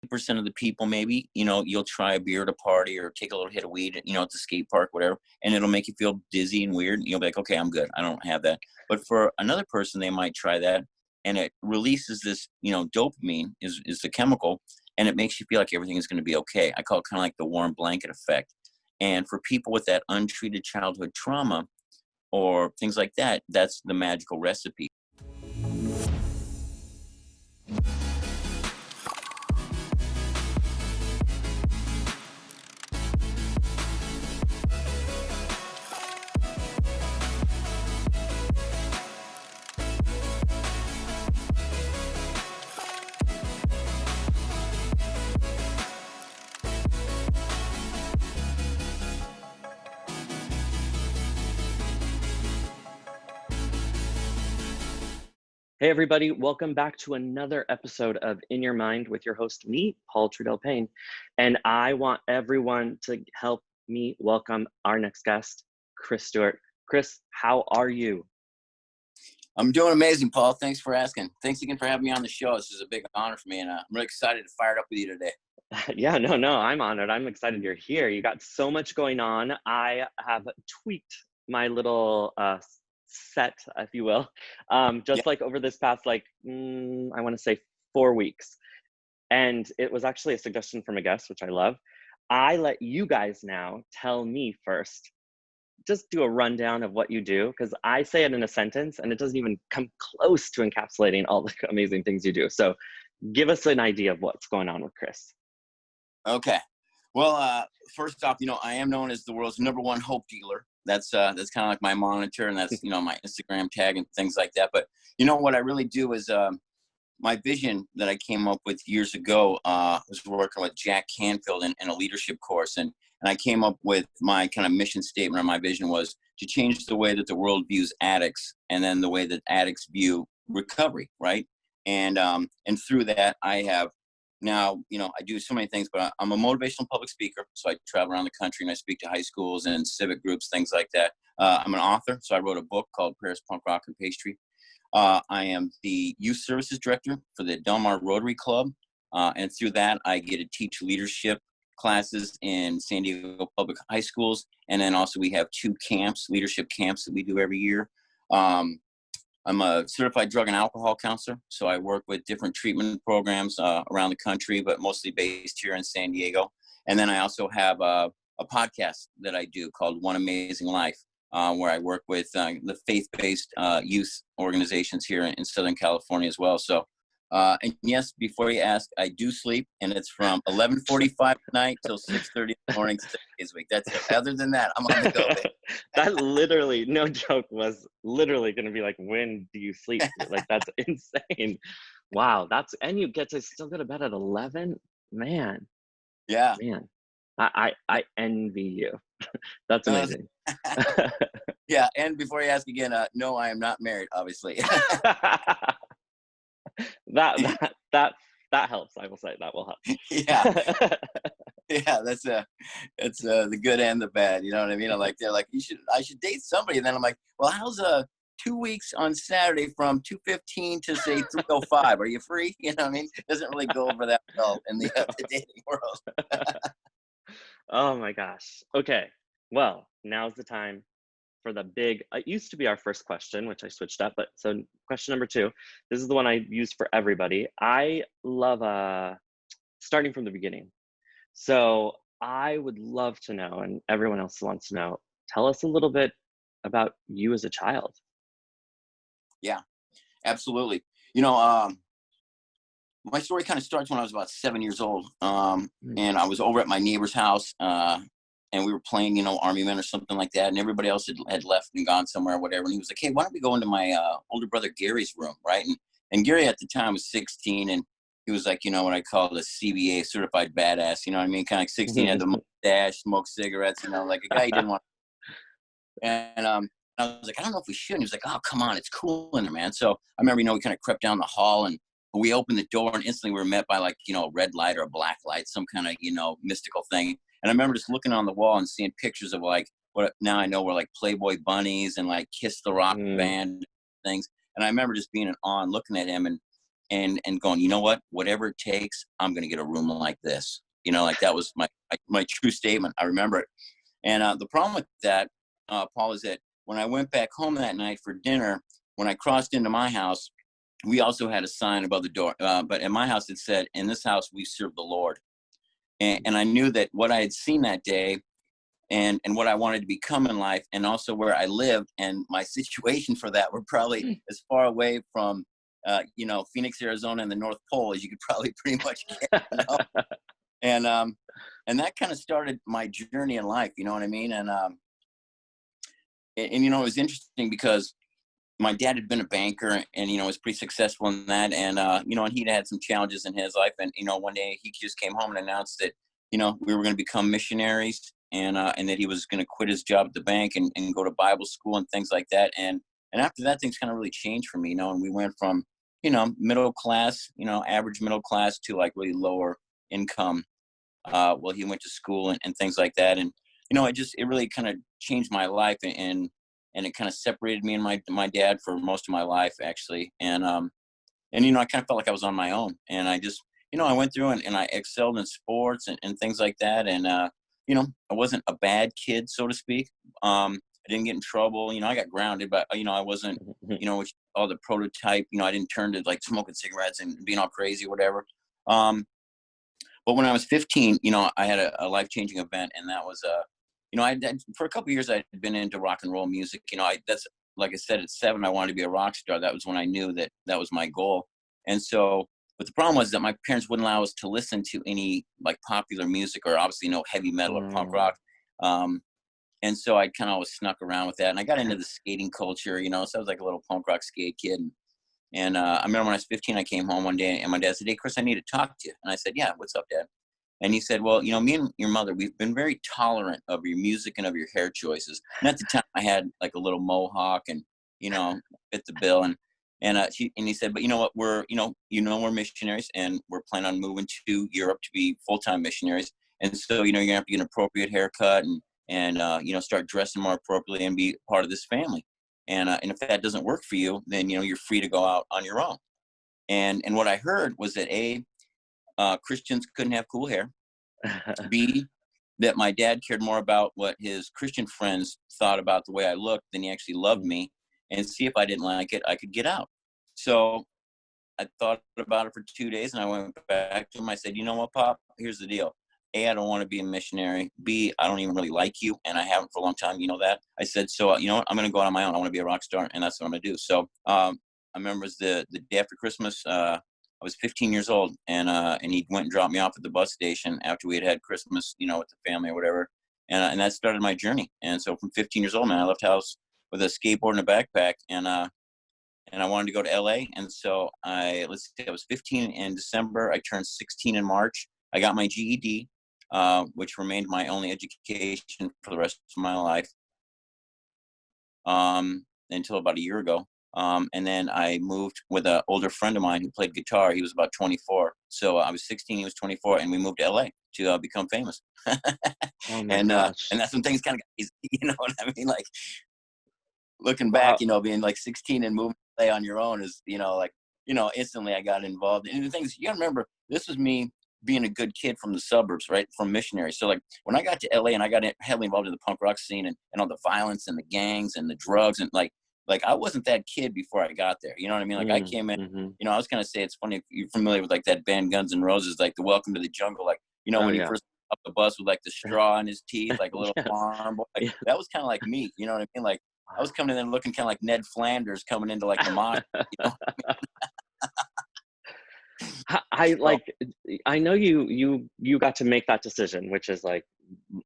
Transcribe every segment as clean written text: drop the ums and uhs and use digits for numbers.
of the people, maybe, you'll try a beer at a party or take a little hit of weed, at the skate park, whatever, and it'll make you feel dizzy and weird. And you'll be like, okay, I'm good. I don't have that. But for another person, they might try that, and it releases this, dopamine is the chemical, and it makes you feel like everything is going to be okay. I call it kind of like the warm blanket effect. And for people with that untreated childhood trauma or things like that, that's the magical recipe. Hey everybody, welcome back to another episode of In Your Mind with your host, me, Paul Trudell Payne. And I want everyone to help me welcome our next guest, Chris Stewart. Chris, how are you? I'm doing amazing, Paul. Thanks for asking. Thanks again for having me on the show. This is a big honor for me, and I'm really excited to fire it up with you today. Yeah, no, I'm honored. I'm excited you're here. You got so much going on. I have tweaked my little set, if you will, like over this past, I want to say 4 weeks. And it was actually a suggestion from a guest, which I love. I let you guys now tell me first, just do a rundown of what you do, because I say it in a sentence and it doesn't even come close to encapsulating all the amazing things you do. So give us an idea of what's going on with Chris. Okay. Well, first off, I am known as the world's #1 hope dealer. That's kind of like my monitor, and that's, my Instagram tag and things like that. But what I really do is my vision that I came up with years ago was working with Jack Canfield in a leadership course. And I came up with my kind of mission statement, or my vision was to change the way that the world views addicts, and then the way that addicts view recovery, right? And through that, I have now, I do so many things, but I'm a motivational public speaker. So I travel around the country and I speak to high schools and civic groups, things like that. I'm an author. So I wrote a book called Paris Punk Rock and Pastry. I am the youth services director for the Del Mar Rotary Club. And through that, I get to teach leadership classes in San Diego public high schools. And then also we have 2 camps, leadership camps, that we do every year. I'm a certified drug and alcohol counselor, so I work with different treatment programs around the country, but mostly based here in San Diego. And then I also have a podcast that I do called One Amazing Life, where I work with the faith-based youth organizations here in Southern California as well. So, and yes, before you ask, I do sleep, and it's from 11:45 at night till 6:30 in the morning 6 days a week. That's it. Other than that, I'm on the go. That literally, no joke, was literally going to be like, when do you sleep? Like, that's insane. Wow. And you get to still go to bed at 11? Man. Yeah. Man. I envy you. That's amazing. Yeah. And before you ask again, no, I am not married, obviously. that helps. I will say that will help. Yeah. Yeah, that's the good and the bad. You know what I mean? I'm like, they're like, I should date somebody. And then I'm like, well, how's 2 weeks on Saturday from 2:15 to say 3:05? Are you free? You know what I mean? It doesn't really go over that well in the dating world. Oh my gosh. Okay. Well, now's the time for the big, it used to be our first question, which I switched up, but so question number 2, this is the one I use for everybody. I love starting from the beginning. So I would love to know, and everyone else wants to know, tell us a little bit about you as a child. Yeah, absolutely. My story kind of starts when I was about 7 years old. And I was over at my neighbor's house, and we were playing, Army Men or something like that. And everybody else had left and gone somewhere or whatever. And he was like, hey, why don't we go into my older brother Gary's room, right? And Gary at the time was 16, and he was like, what I call the CBA, certified badass, you know what I mean? Kind of like 16, had the mustache, smoked cigarettes, like a guy he didn't want. And I was like, I don't know if we should. And he was like, oh, come on, it's cool in there, man. So I remember, we kind of crept down the hall, and we opened the door, and instantly we were met by a red light or a black light, some kind of, mystical thing. And I remember just looking on the wall and seeing pictures of what now I know were like Playboy bunnies and like Kiss the Rock band things. And I remember just being in awe and looking at him. and going, you know what, whatever it takes, I'm going to get a room like this. You know, like that was my true statement. I remember it. And the problem with that, Paul, is that when I went back home that night for dinner, when I crossed into my house, we also had a sign above the door. But in my house, it said, in this house, we serve the Lord. And I knew that what I had seen that day and what I wanted to become in life, and also where I lived and my situation for that were probably as far away from, Phoenix, Arizona and the North Pole as you could probably pretty much get, you know? And that kind of started my journey in life, you know what I mean? And it was interesting because my dad had been a banker and, was pretty successful in that. And, and he'd had some challenges in his life. And, one day he just came home and announced that, we were going to become missionaries and that he was going to quit his job at the bank and go to Bible school and things like that. And after that, things kind of really changed for me, and we went from, middle class, average middle class to like really lower income. Well, he went to school and things like that. And, it really kind of changed my life and it kind of separated me and my dad for most of my life, actually. And I kind of felt like I was on my own. And I just, I went through and I excelled in sports and things like that. And, I wasn't a bad kid, so to speak. I didn't get in trouble. I got grounded, but, I wasn't, all the prototype, I didn't turn to like smoking cigarettes and being all crazy or whatever. But when I was 15, I had a life-changing event, and that was, for a couple of years, I had been into rock and roll music. That's, like I said, at 7, I wanted to be a rock star. That was when I knew that was my goal. And so, but the problem was that my parents wouldn't allow us to listen to any like popular music or obviously no heavy metal or punk rock. And so I kind of always snuck around with that. And I got into the skating culture, so I was like a little punk rock skate kid. And I remember when I was 15, I came home one day and my dad said, "Hey, Chris, I need to talk to you." And I said, "Yeah, what's up, Dad?" And he said, "Well, me and your mother, we've been very tolerant of your music and of your hair choices." And at the time I had like a little mohawk and, fit the bill. And he said, "But you know what, we're missionaries and we're planning on moving to Europe to be full-time missionaries. And so, you're gonna have to get an appropriate haircut and start dressing more appropriately and be part of this family. And if that doesn't work for you, then, you're free to go out on your own." And what I heard was that Christians couldn't have cool hair. B, that my dad cared more about what his Christian friends thought about the way I looked than he actually loved me. And C, if I didn't like it, I could get out. So I thought about it for 2 days and I went back to him. I said, "You know what, Pop? Here's the deal. A, I don't want to be a missionary. B, I don't even really like you, and I haven't for a long time. You know that." I said, "So, you know what? I'm going to go out on my own. I want to be a rock star, and that's what I'm going to do." So I remember it was the day after Christmas. I was 15 years old, and he went and dropped me off at the bus station after we had Christmas, with the family or whatever. And that started my journey. And so from 15 years old, man, I left house with a skateboard and a backpack, and I wanted to go to LA. And so I was 15 in December. I turned 16 in March. I got my GED, which remained my only education for the rest of my life until about a year ago. And then I moved with an older friend of mine who played guitar. He was about 24. So I was 16, he was 24, and we moved to LA to become famous. Oh my gosh. And that's when things kind of got easy, you know what I mean? Like looking Wow. back, being like 16 and moving to LA on your own is, instantly I got involved. And the things, you gotta remember, this was me being a good kid from the suburbs, right? From missionaries. So like when I got to LA and I got heavily involved in the punk rock scene and all the violence and the gangs and the drugs and like I wasn't that kid before I got there. You know what I mean? Like I came in, I was gonna say, it's funny if you're familiar with like that band Guns N' Roses, like the Welcome to the Jungle, like, when he first up the bus with like the straw in his teeth, like a little farm boy. Like, that was kind of like me, you know what I mean? Like I was coming in looking kind of like Ned Flanders coming into like the mosh, I know you got to make that decision, which is like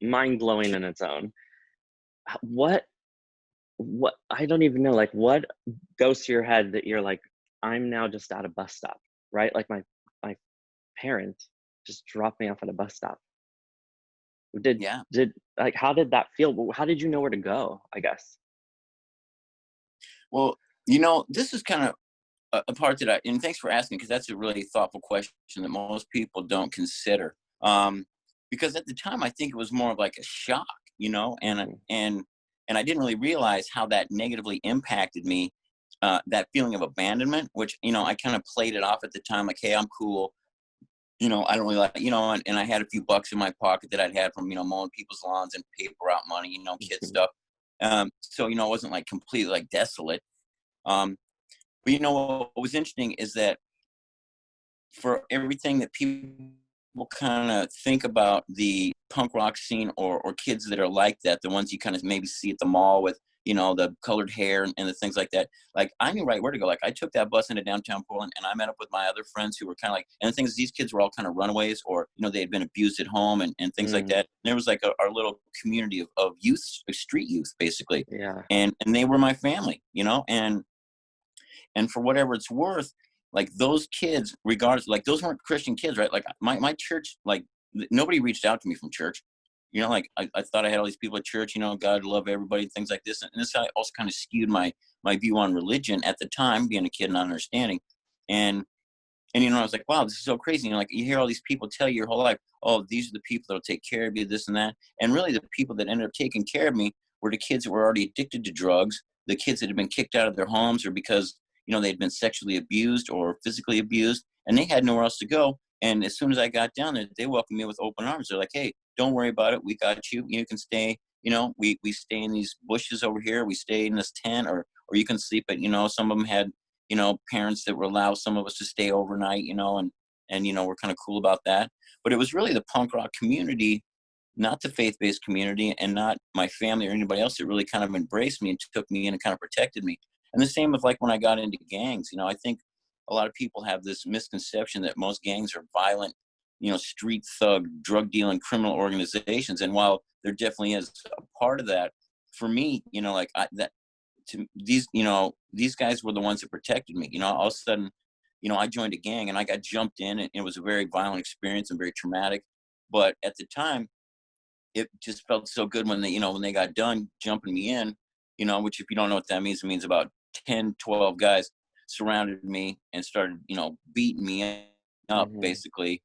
mind blowing in its own. What I don't even know, like what goes to your head that you're like, I'm now just at a bus stop, right? Like my parents just dropped me off at a bus stop. Did like, how did that feel? How did you know where to go, I guess? Well, this is kind of a part that and thanks for asking, because that's a really thoughtful question that most people don't consider. Because at the time, I think it was more of like a shock, and I didn't really realize how that negatively impacted me that feeling of abandonment, which, you know, I kind of played it off at the time, like, hey, I'm cool. You know, I don't really like, you know, and I had a few bucks in my pocket that I'd had from, you know, mowing people's lawns and paper route money, you know, kid stuff. So, you know, it wasn't like completely like desolate. Um, but you know, what was interesting is that for everything that people kind of think about the punk rock scene, or kids that are like that, the ones you kind of maybe see at the mall with, you know, the colored hair and the things like that. Like, I knew right where to go. Like, I took that bus into downtown Portland, and I met up with my other friends who were kind of like, and the thing is, these kids were all kind of runaways, or, you know, they had been abused at home and things like Mm, that. And there was like our little community of youth, street youth, basically. yeah. And they were my family, you know, and for whatever it's worth, like, those kids, regardless, like, those weren't Christian kids, right? Like, my church, like, nobody reached out to me from church. You know, like, I thought I had all these people at church, you know, God love everybody, things like this. And this also kind of skewed my view on religion at the time, being a kid and not understanding. And you know, I was like, wow, this is so crazy. You know, like, you hear all these people tell you your whole life, oh, these are the people that'll take care of you, this and that. And really, the people that ended up taking care of me were the kids that were already addicted to drugs, the kids that had been kicked out of their homes, or because, you know, they'd been sexually abused or physically abused, and they had nowhere else to go. And as soon as I got down there, they welcomed me with open arms. They're like, hey, don't worry about it. We got you. You can stay. You know, we stay in these bushes over here. We stay in this tent, or you can sleep at, you know, some of them had, you know, parents that would allow some of us to stay overnight, you know, and you know, we're kind of cool about that. But it was really the punk rock community, not the faith-based community, and not my family or anybody else, that really kind of embraced me and took me in and kind of protected me. And the same with, like, when I got into gangs. You know, I think a lot of people have this misconception that most gangs are violent, you know, street thug, drug dealing, criminal organizations. And while there definitely is a part of that, for me, you know, like, that, to these, you know, these guys were the ones that protected me. You know, all of a sudden, you know, I joined a gang and I got jumped in, and it was a very violent experience and very traumatic. But at the time, it just felt so good when they, you know, when they got done jumping me in, you know, which, if you don't know what that means, it means about 10, 12 guys surrounded me and started, you know, beating me up, Hmm. basically,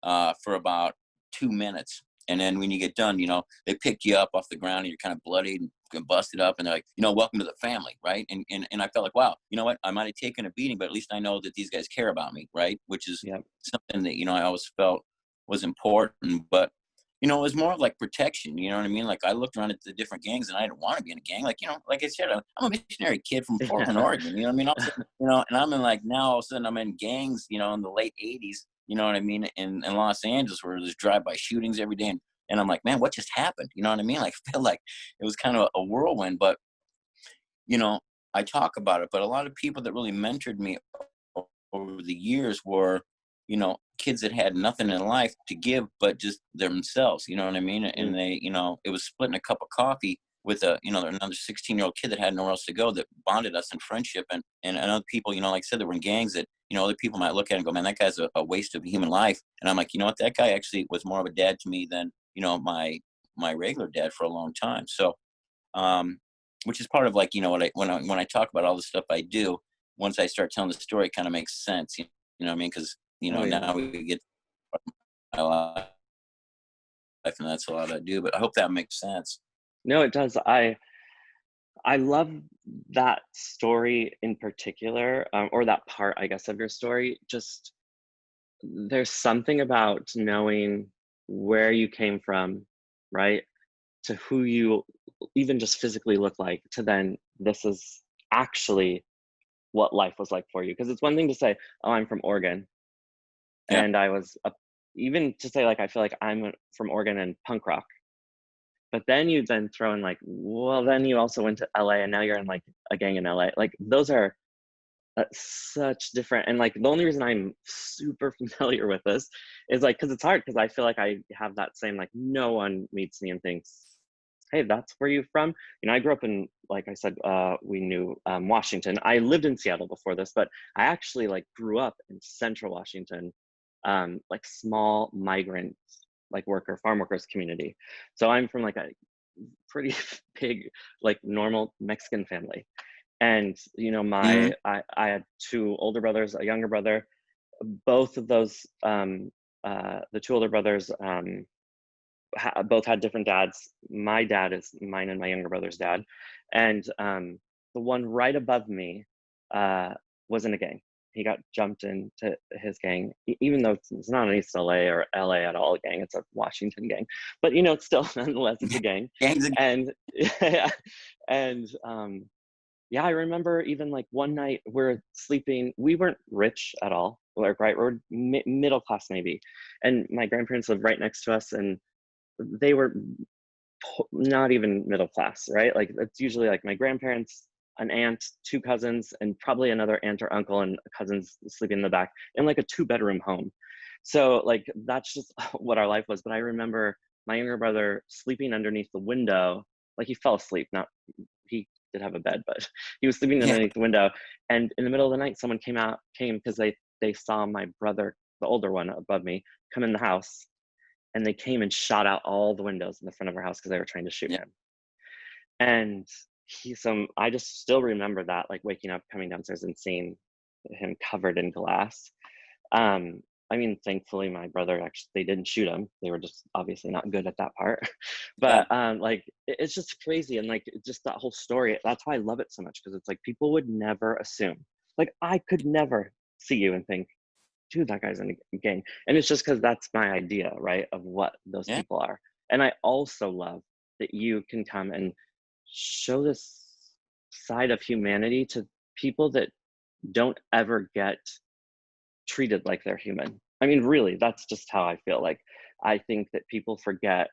for about 2 minutes. And then when you get done, you know, they pick you up off the ground and you're kind of bloodied and busted up. And they're like, you know, welcome to the family. Right. And I felt like, wow, you know what? I might have taken a beating, but at least I know that these guys care about me. Right. Which is Yep. something that, you know, I always felt was important. But, you know, it was more of like protection. You know what I mean? Like, I looked around at the different gangs and I didn't want to be in a gang. Like, you know, like I said, I'm a missionary kid from Portland, Yeah. Oregon. You know what I mean? All of a sudden, you know, and I'm in, like, now all of a sudden I'm in gangs, you know, in the late 80s, you know what I mean, in Los Angeles, where there's drive-by shootings every day. And I'm like, man, what just happened? You know what I mean? Like, I feel like it was kind of a whirlwind. But, you know, I talk about it, but a lot of people that really mentored me over the years were, you know, kids that had nothing in life to give but just themselves. You know what I mean? And Mm, they, you know, it was splitting a cup of coffee with a, you know, another 16-year-old kid that had nowhere else to go, that bonded us in friendship. And other people, you know, like I said, that were in gangs, that, you know, other people might look at and go, man, that guy's a waste of human life. And I'm like, you know what, that guy actually was more of a dad to me than, you know, my regular dad for a long time. So, um, which is part of, like, you know, what when I talk about all the stuff I do, once I start telling the story, it kind of makes sense. You know what I mean? Because, you oh know, yeah. now we get my life, and that's a lot I do. But I hope that makes sense. No, it does. I love that story in particular, or that part, I guess, of your story. Just there's something about knowing where you came from, right? To who you even just physically look like, to then this is actually what life was like for you. Because it's one thing to say, oh, I'm from Oregon. Yeah. And I was, even to say, like, I feel like I'm from Oregon and punk rock. But then you then throw in, like, well, then you also went to LA and now you're in like a gang in LA. Like, those are such different. And like, the only reason I'm super familiar with this is like, because it's hard, because I feel like I have that same, like, no one meets me and thinks, hey, that's where you're from. You know, I grew up in, like I said, we knew Washington. I lived in Seattle before this, but I actually like grew up in central Washington, like small migrant, like farm workers community. So I'm from like a pretty big, like normal Mexican family. And, you know, Hmm. I had two older brothers, a younger brother. Both of those, the two older brothers, both had different dads. My dad is mine and my younger brother's dad. And the one right above me was in a gang. He got jumped into his gang, even though it's not an East LA or LA at all gang, it's a Washington gang. But you know, it's still nonetheless it's a gang. Gangs. And and yeah, I remember even like one night we're sleeping. We weren't rich at all, like right, we're middle class maybe, and my grandparents lived right next to us, and they were not even middle class, right? Like it's usually like my grandparents, an aunt, two cousins, and probably another aunt or uncle and cousins sleeping in the back in like a 2-bedroom home. So like that's just what our life was. But I remember my younger brother sleeping underneath the window, like he fell asleep. Not he did have a bed, but he was sleeping Yeah. underneath the window. And in the middle of the night, someone came because they saw my brother, the older one above me, come in the house, and they came and shot out all the windows in the front of our house because they were trying to shoot Yeah. him. And I just still remember that, like waking up, coming downstairs and seeing him covered in glass. I mean, thankfully my brother actually, they didn't shoot him. They were just obviously not good at that part. Yeah. But like, it's just crazy. And like, just that whole story, that's why I love it so much. Cause it's like, people would never assume, like I could never see you and think, dude, that guy's in a gang. And it's just because that's my idea, right, of what those Yeah. people are. And I also love that you can come and show this side of humanity to people that don't ever get treated like they're human. I mean, really, that's just how I feel. Like, I think that people forget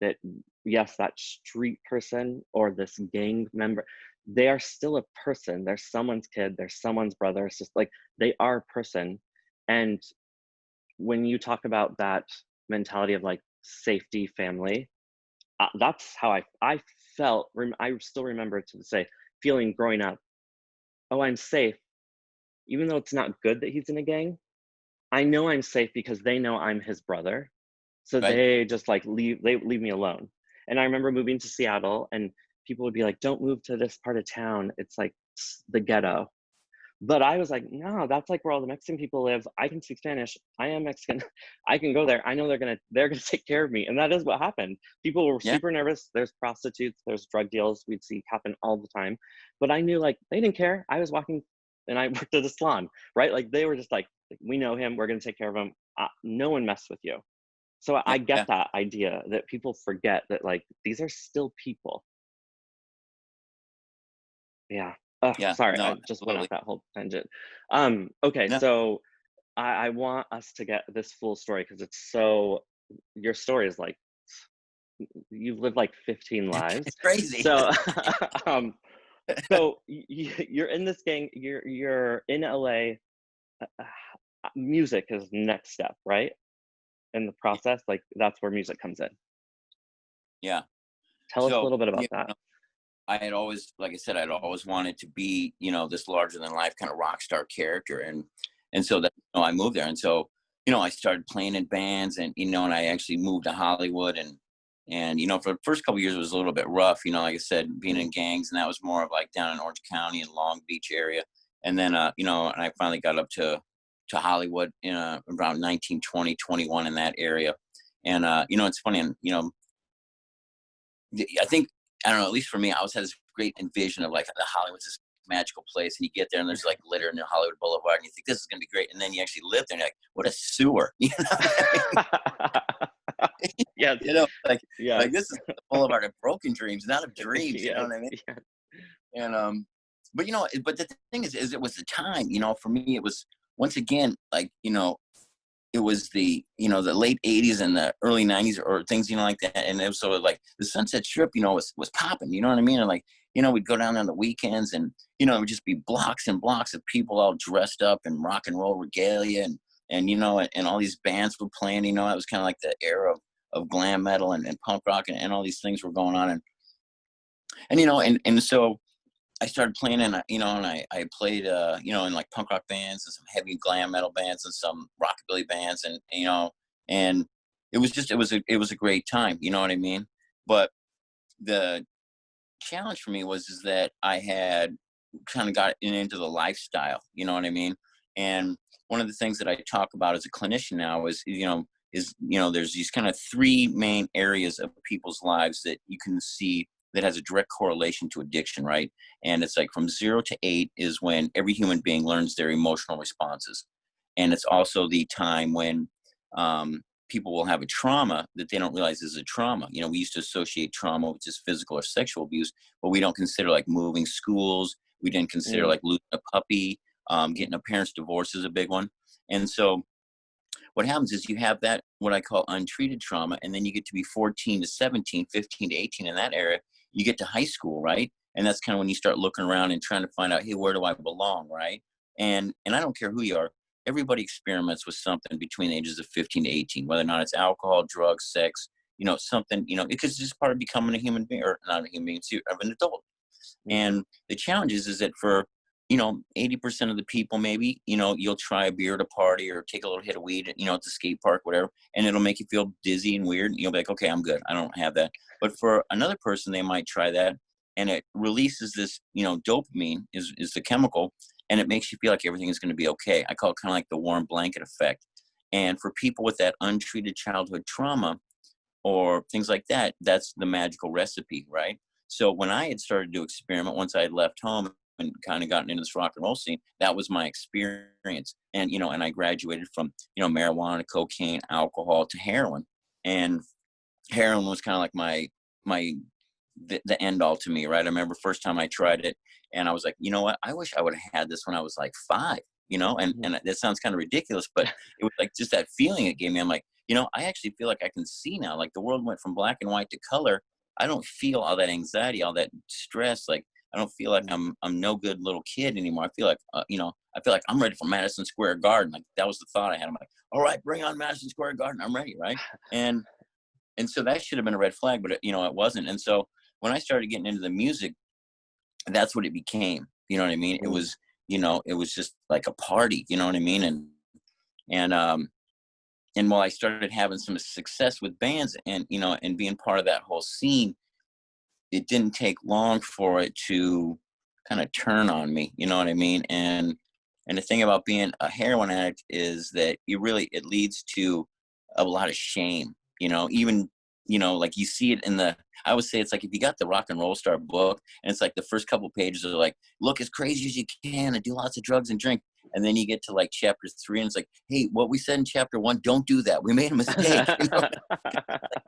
that, yes, that street person or this gang member, they are still a person. They're someone's kid, they're someone's brother. It's just like they are a person. And when you talk about that mentality of like safety, family, that's how I felt. I still remember to say feeling growing up. Oh, I'm safe, even though it's not good that he's in a gang. I know I'm safe because they know I'm his brother, so Right. they just like leave me alone. And I remember moving to Seattle, and people would be like, "Don't move to this part of town. It's like the ghetto." But I was like, no, that's like where all the Mexican people live. I can speak Spanish. I am Mexican. I can go there. I know they're gonna take care of me. And that is what happened. People were Yeah. super nervous. There's prostitutes, there's drug deals we'd see happen all the time. But I knew like they didn't care. I was walking and I worked at a salon, right? Like they were just like, we know him, we're gonna take care of him. No one messed with you. So Yeah. I get Yeah. that idea that people forget that like these are still people. Yeah. Oh, Yeah. sorry, No, I just went off absolutely. that whole tangent. Okay, No, so I want us to get this full story because it's so your story is like you've lived like 15 lives. it's crazy. So um so you're in this gang, you're in LA. Music is next step, right? In the process, like that's where music comes in. Yeah. Tell us a So, little bit you about that. know, I had always, like I said, I'd always wanted to be, this larger than life kind of rock star character. And so that, I moved there. And so, I started playing in bands and, and I actually moved to Hollywood and, for the first couple of years, it was a little bit rough, like I said, being in gangs, and that was more of like down in Orange County and Long Beach area. And then, and I finally got up to Hollywood in around 19, 20, 21 in that area. And, it's funny. And, I think, I don't know, at least for me, I always had this great envision of like the Hollywood's this magical place, and you get there and there's like glitter in the Hollywood Boulevard, and you think this is gonna be great, and then you actually live there and you're like, what a sewer. Yes, Like yes, this is the boulevard of broken dreams, not of dreams, you know yes, what I mean? yes. And but but the thing is it was the time, for me it was once again like, it was the late 80s and the early 90s or things, like that. And it was sort of like the Sunset Strip, was popping, you know what I mean? And like, we'd go down on the weekends and, it would just be blocks and blocks of people all dressed up in rock and roll regalia and all these bands were playing, it was kind of like the era of glam metal and punk rock and all these things were going on. And so I started playing and I played in like punk rock bands and some heavy glam metal bands and some rockabilly bands and it was a great time, you know what I mean? But the challenge for me is that I had kind of got into the lifestyle, you know what I mean? And one of the things that I talk about as a clinician now is there's these kind of three main areas of people's lives that you can see that has a direct correlation to addiction, right? And it's like from 0 to 8 is when every human being learns their emotional responses. And it's also the time when people will have a trauma that they don't realize is a trauma. You know, we used to associate trauma with just physical or sexual abuse, but we don't consider like moving schools. We didn't consider like losing a puppy, getting a parent's divorce is a big one. And so what happens is you have that, what I call untreated trauma, and then you get to be 14 to 17, 15 to 18 in that area. You get to high school, right? And that's kind of when you start looking around and trying to find out, hey, where do I belong, right? And I don't care who you are. Everybody experiments with something between the ages of 15 to 18, whether or not it's alcohol, drugs, sex, you know, something, you know, because it's just part of becoming a human being, or not a human being, of an adult. And the challenge is that for, you know, 80% of the people, maybe, you know, you'll try a beer at a party or take a little hit of weed, you know, at the skate park, whatever, and it'll make you feel dizzy and weird. And you'll be like, okay, I'm good. I don't have that. But for another person, they might try that and it releases this, you know, dopamine is the chemical, and it makes you feel like everything is going to be okay. I call it kind of like the warm blanket effect. And for people with that untreated childhood trauma or things like that, that's the magical recipe, right? So when I had started to experiment, once I had left home and kind of gotten into this rock and roll scene, that was my experience. And, you know, and I graduated from, you know, marijuana, cocaine, alcohol to heroin. And heroin was kind of like the end all to me, right? I remember first time I tried it and I was like, you know what? I wish I would have had this when I was like 5, you know, and that sounds kind of ridiculous, but it was like just that feeling it gave me. I'm like, you know, I actually feel like I can see now, like the world went from black and white to color. I don't feel all that anxiety, all that stress. Like, I don't feel like I'm no good little kid anymore. I feel like, you know, I feel like I'm ready for Madison Square Garden. Like that was the thought I had. I'm like, all right, bring on Madison Square Garden. I'm ready. Right. And so that should have been a red flag, but you know, it wasn't. And so when I started getting into the music, that's what it became. You know what I mean? It was, you know, it was just like a party, you know what I mean? And while I started having some success with bands and, you know, and being part of that whole scene, it didn't take long for it to kind of turn on me, you know what I mean? And the thing about being a heroin addict is that it leads to a lot of shame, you know, even, you know, like you see it I would say it's like if you got the Rock and Roll Star book and it's like the first couple pages are like, look as crazy as you can and do lots of drugs and drink. And then you get to like chapter 3 and it's like, hey, what we said in chapter 1, don't do that. We made a mistake. You know? Like,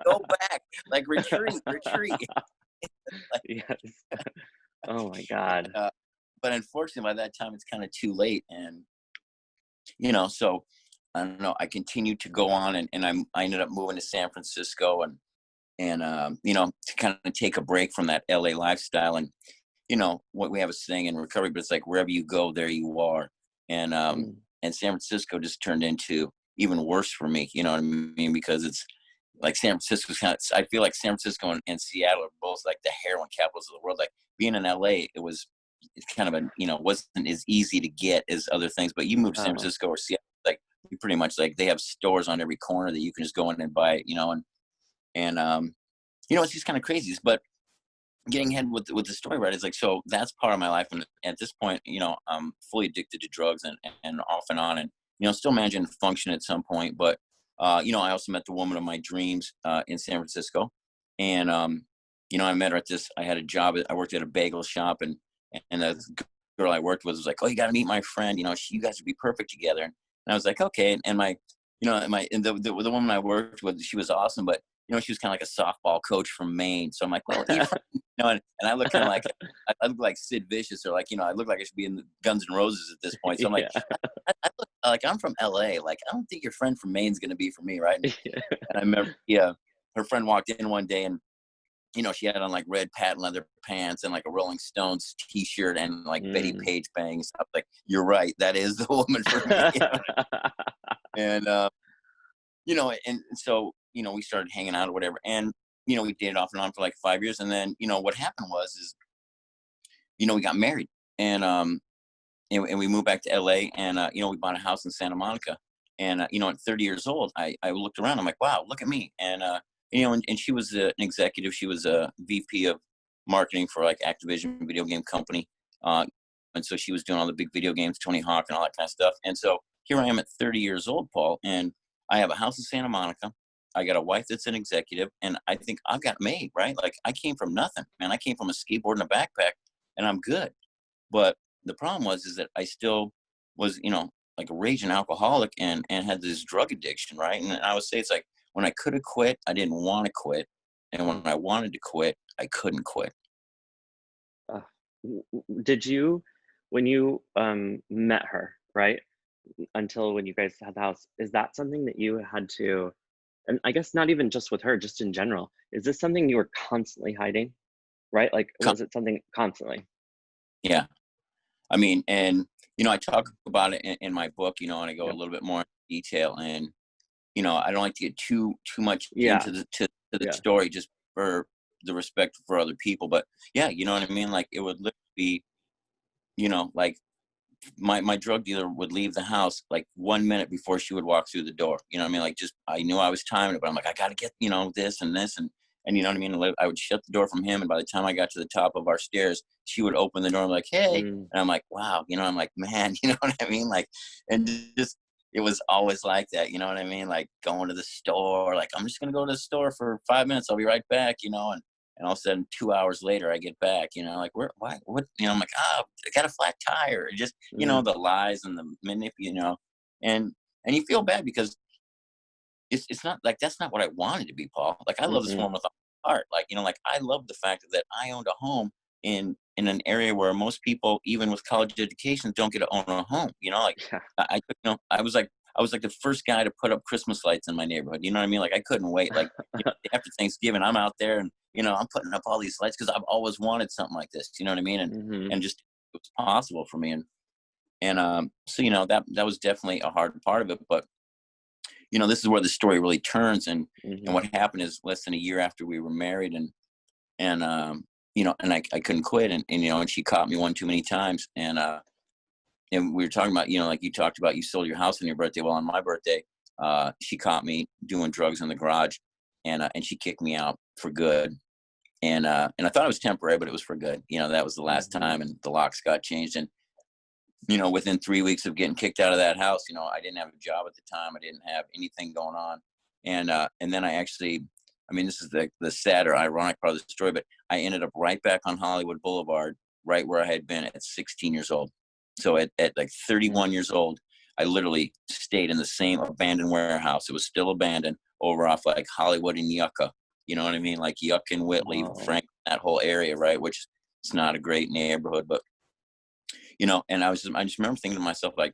go back, like retreat. Like, Yes. Oh my God. but unfortunately, by that time, it's kind of too late. And, you know, so I don't know, I continued to go on and I ended up moving to San Francisco and you know, to kind of take a break from that LA lifestyle. And, you know, what we have a saying in recovery, but it's like wherever you go, there you are. And San Francisco just turned into even worse for me, you know what I mean? Because it's like San Francisco's kind of, I feel like San Francisco and Seattle are both like the heroin capitals of the world. Like being in LA, it's kind of a, you know, wasn't as easy to get as other things, but you move to San Francisco or Seattle, like you pretty much like they have stores on every corner that you can just go in and buy it, you know, and you know, it's just kind of crazy. But getting ahead with the story, right? It's like, so that's part of my life. And at this point, you know, I'm fully addicted to drugs and off and on, and, you know, still managing to function at some point. But, you know, I also met the woman of my dreams in San Francisco. And, you know, I met her I had a job. I worked at a bagel shop and the girl I worked with was like, oh, you got to meet my friend. You know, you guys would be perfect together. And I was like, okay. And the woman I worked with, she was awesome, but, you know, she was kind of like a softball coach from Maine. So I'm like, well, you know, and I look kind of like, I look like Sid Vicious, or like, you know, I look like I should be in the Guns N' Roses at this point. So I'm like, I look like I'm from LA. Like, I don't think your friend from Maine's going to be for me. Right. And I remember, her friend walked in one day and, you know, she had on like red patent leather pants and like a Rolling Stones t-shirt and like Betty Page banging stuff. Like, you're right. That is the woman for me. You know? And, you know, and so, you know, we started hanging out or whatever. And, you know, we dated off and on for like 5 years. And then, you know, what happened is, you know, we got married and we moved back to LA and, you know, we bought a house in Santa Monica. And, you know, at 30 years old, I looked around, I'm like, wow, look at me. And, you know, and she was an executive. She was a VP of marketing for like Activision video game company. And so she was doing all the big video games, Tony Hawk and all that kind of stuff. And so here I am at 30 years old, Paul, and I have a house in Santa Monica. I got a wife that's an executive, and I think I've got made, right? Like I came from nothing, man. I came from a skateboard and a backpack, and I'm good. But the problem is that I still was, like a raging alcoholic and had this drug addiction, right? And I would say it's like when I could have quit, I didn't want to quit, and when I wanted to quit, I couldn't quit. Uh, did you, when you met her, right? Until when you guys had the house, is that something that you had to, and I guess not even just with her, just in general, is this something you were constantly hiding, right? Like, Co- was it something constantly? Yeah, I mean, and I talk about it in my book, and I go a Yeah. little bit more in detail, and I don't like to get too much Yeah. into the Yeah. story just for the respect for other people. But yeah, you know what I mean? Like it would literally be, like my drug dealer would leave the house like 1 minute before she would walk through the door. You know what I mean? Like just I knew I was timing it, but I'm like, I gotta get, this and this and you know what I mean? And I would shut the door from him, and by the time I got to the top of our stairs, she would open the door and be like, hey. Mm, And I'm like, wow, I'm like, man, you know what I mean? Like, and just it was always like that, you know what I mean? Like going to the store, like I'm just gonna go to the store for 5 minutes, I'll be right back, and all of a sudden 2 hours later I get back, like where why what I'm like, oh, I got a flat tire. And just, mm, the lies and the and and you feel bad because it's not like that's not what I wanted to be, Paul. Like I love this mm-mm. woman with all my heart. Like, like I love the fact that I owned a home in an area where most people, even with college educations, don't get to own a home. Like Yeah. I I was like the first guy to put up Christmas lights in my neighborhood. You know what I mean? Like I couldn't wait. Like after Thanksgiving, I'm out there and I'm putting up all these lights because I've always wanted something like this. You know what I mean? Hmm. And just it was possible for me. And so that was definitely a hard part of it. But this is where the story really turns. And Hmm. what happened is less than a year after we were married, and I couldn't quit, and she caught me one too many times, and we were talking about, like you talked about, you sold your house on your birthday. Well, on my birthday, she caught me doing drugs in the garage, and she kicked me out for good. And I thought it was temporary, but it was for good. That was the last Hmm. time, and the locks got changed. And within 3 weeks of getting kicked out of that house, I didn't have a job at the time. I didn't have anything going on. And then I actually, I mean, this is the sad or ironic part of the story, but I ended up right back on Hollywood Boulevard, right where I had been at 16 years old. So at like 31 years old, I literally stayed in the same abandoned warehouse. It was still abandoned over off like Hollywood and Yucca. You know what I mean? Like Yucca and Whitley, Oh, Frank, that whole area, right? Which it's not a great neighborhood, but and I just remember thinking to myself, like,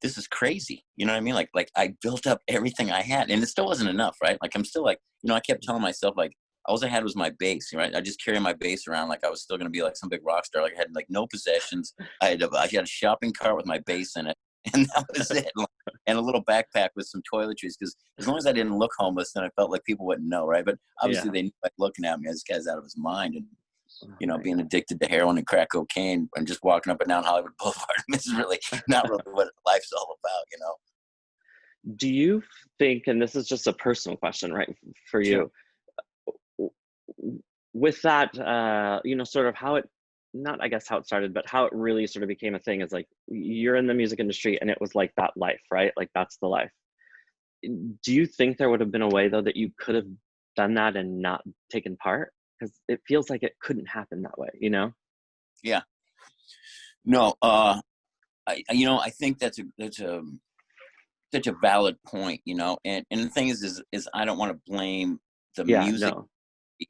this is crazy. You know what I mean? Like I built up everything I had, and it still wasn't enough, right? Like I'm still like, I kept telling myself like all I had was my bass, right? I just carried my bass around like I was still gonna be like some big rock star. Like I had like no possessions. I had a shopping cart with my bass in it, and that was it. And a little backpack with some toiletries, because as long as I didn't look homeless, then I felt like people wouldn't know, right? But obviously yeah. they knew, like, looking at me, this guy's out of his mind. And Oh my being addicted to heroin and crack cocaine and just walking up and down Hollywood Boulevard. This is really not really what life's all about. Do you think, and this is just a personal question, right, for Sure. you, with that, sort of how it, not I guess how it started, but how it really sort of became a thing is like you're in the music industry and it was like that life, right? Like that's the life. Do you think there would have been a way though that you could have done that and not taken part? Because it feels like it couldn't happen that way, you know? Yeah. No. I think that's a such a valid point. And the thing is I don't want to blame the Yeah, music, no.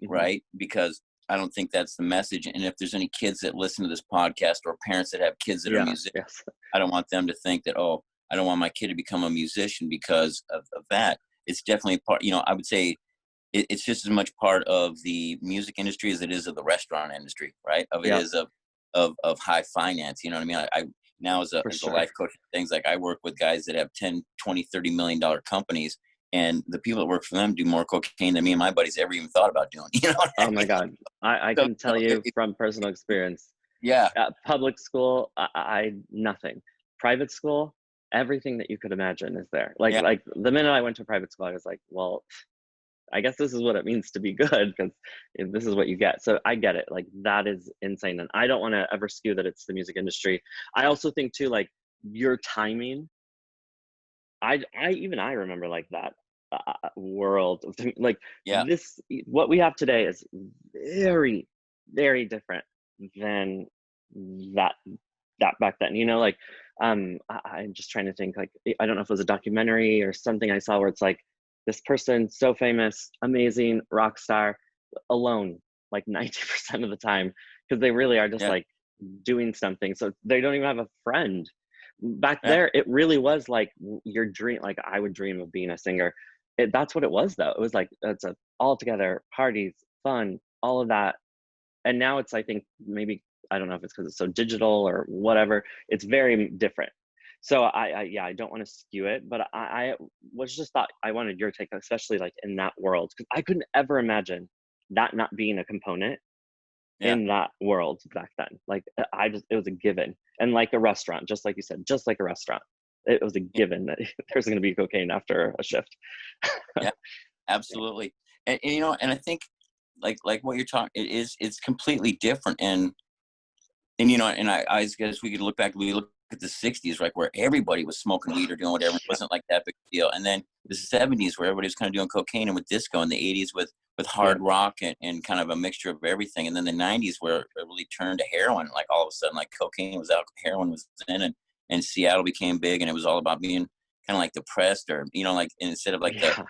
Hmm. right? Because I don't think that's the message. And if there's any kids that listen to this podcast or parents that have kids that are Yeah, musicians, yes. I don't want them to think that, oh, I don't want my kid to become a musician because of that. It's definitely part, I would say it's just as much part of the music industry as it is of the restaurant industry, right? Of it Yeah, is of high finance. You know what I mean? I now for as a sure. life coach, things like I work with guys that have 10, 20, $30 million companies, and the people that work for them do more cocaine than me and my buddies ever even thought about doing. You know what I Oh my mean? God. I So, can tell you from personal experience. yeah, Public school, I nothing. Private school, everything that you could imagine is there. Like yeah, like the minute I went to private school, I was like, well, I guess this is what it means to be good because this is what you get. So I get it. Like that is insane, and I don't want to ever skew that it's the music industry. I also think too, like your timing. I remember like that. world of like Yeah. this. What we have today is very, very different than that back then. You know, like I'm just trying to think. Like I don't know if it was a documentary or something I saw where it's like this person so famous, amazing rock star, alone like 90% of the time because they really are just Yeah. like doing something. So they don't even have a friend. Back Yeah. there, it really was like your dream. Like I would dream of being a singer. That's what it was, though. It was like it's a all together parties, fun, all of that. And now it's, I think, maybe I don't know if it's because it's so digital or whatever. It's very different. So yeah, I don't want to skew it, but I was just thought I wanted your take, especially like in that world, because I couldn't ever imagine that not being a component Yeah. in that world back then. Like it was a given. And like a restaurant, just like you said, just like a restaurant, it was a given that there's going to be cocaine after a shift. Yeah. Absolutely. And you know, and I think like what you're talking, it's completely different. And you know, and I guess we could look back, we look at the 60s, right, where everybody was smoking weed or doing whatever. It wasn't like that big deal. And then the 70s, where everybody was kind of doing cocaine, and with disco, and the 80s with Yeah. hard rock and kind of a mixture of everything. And then the 90s, where it really turned to heroin. Like all of a sudden, like cocaine was out, heroin was in, and Seattle became big, and it was all about being kind of like depressed, or you know, like instead of like the Yeah.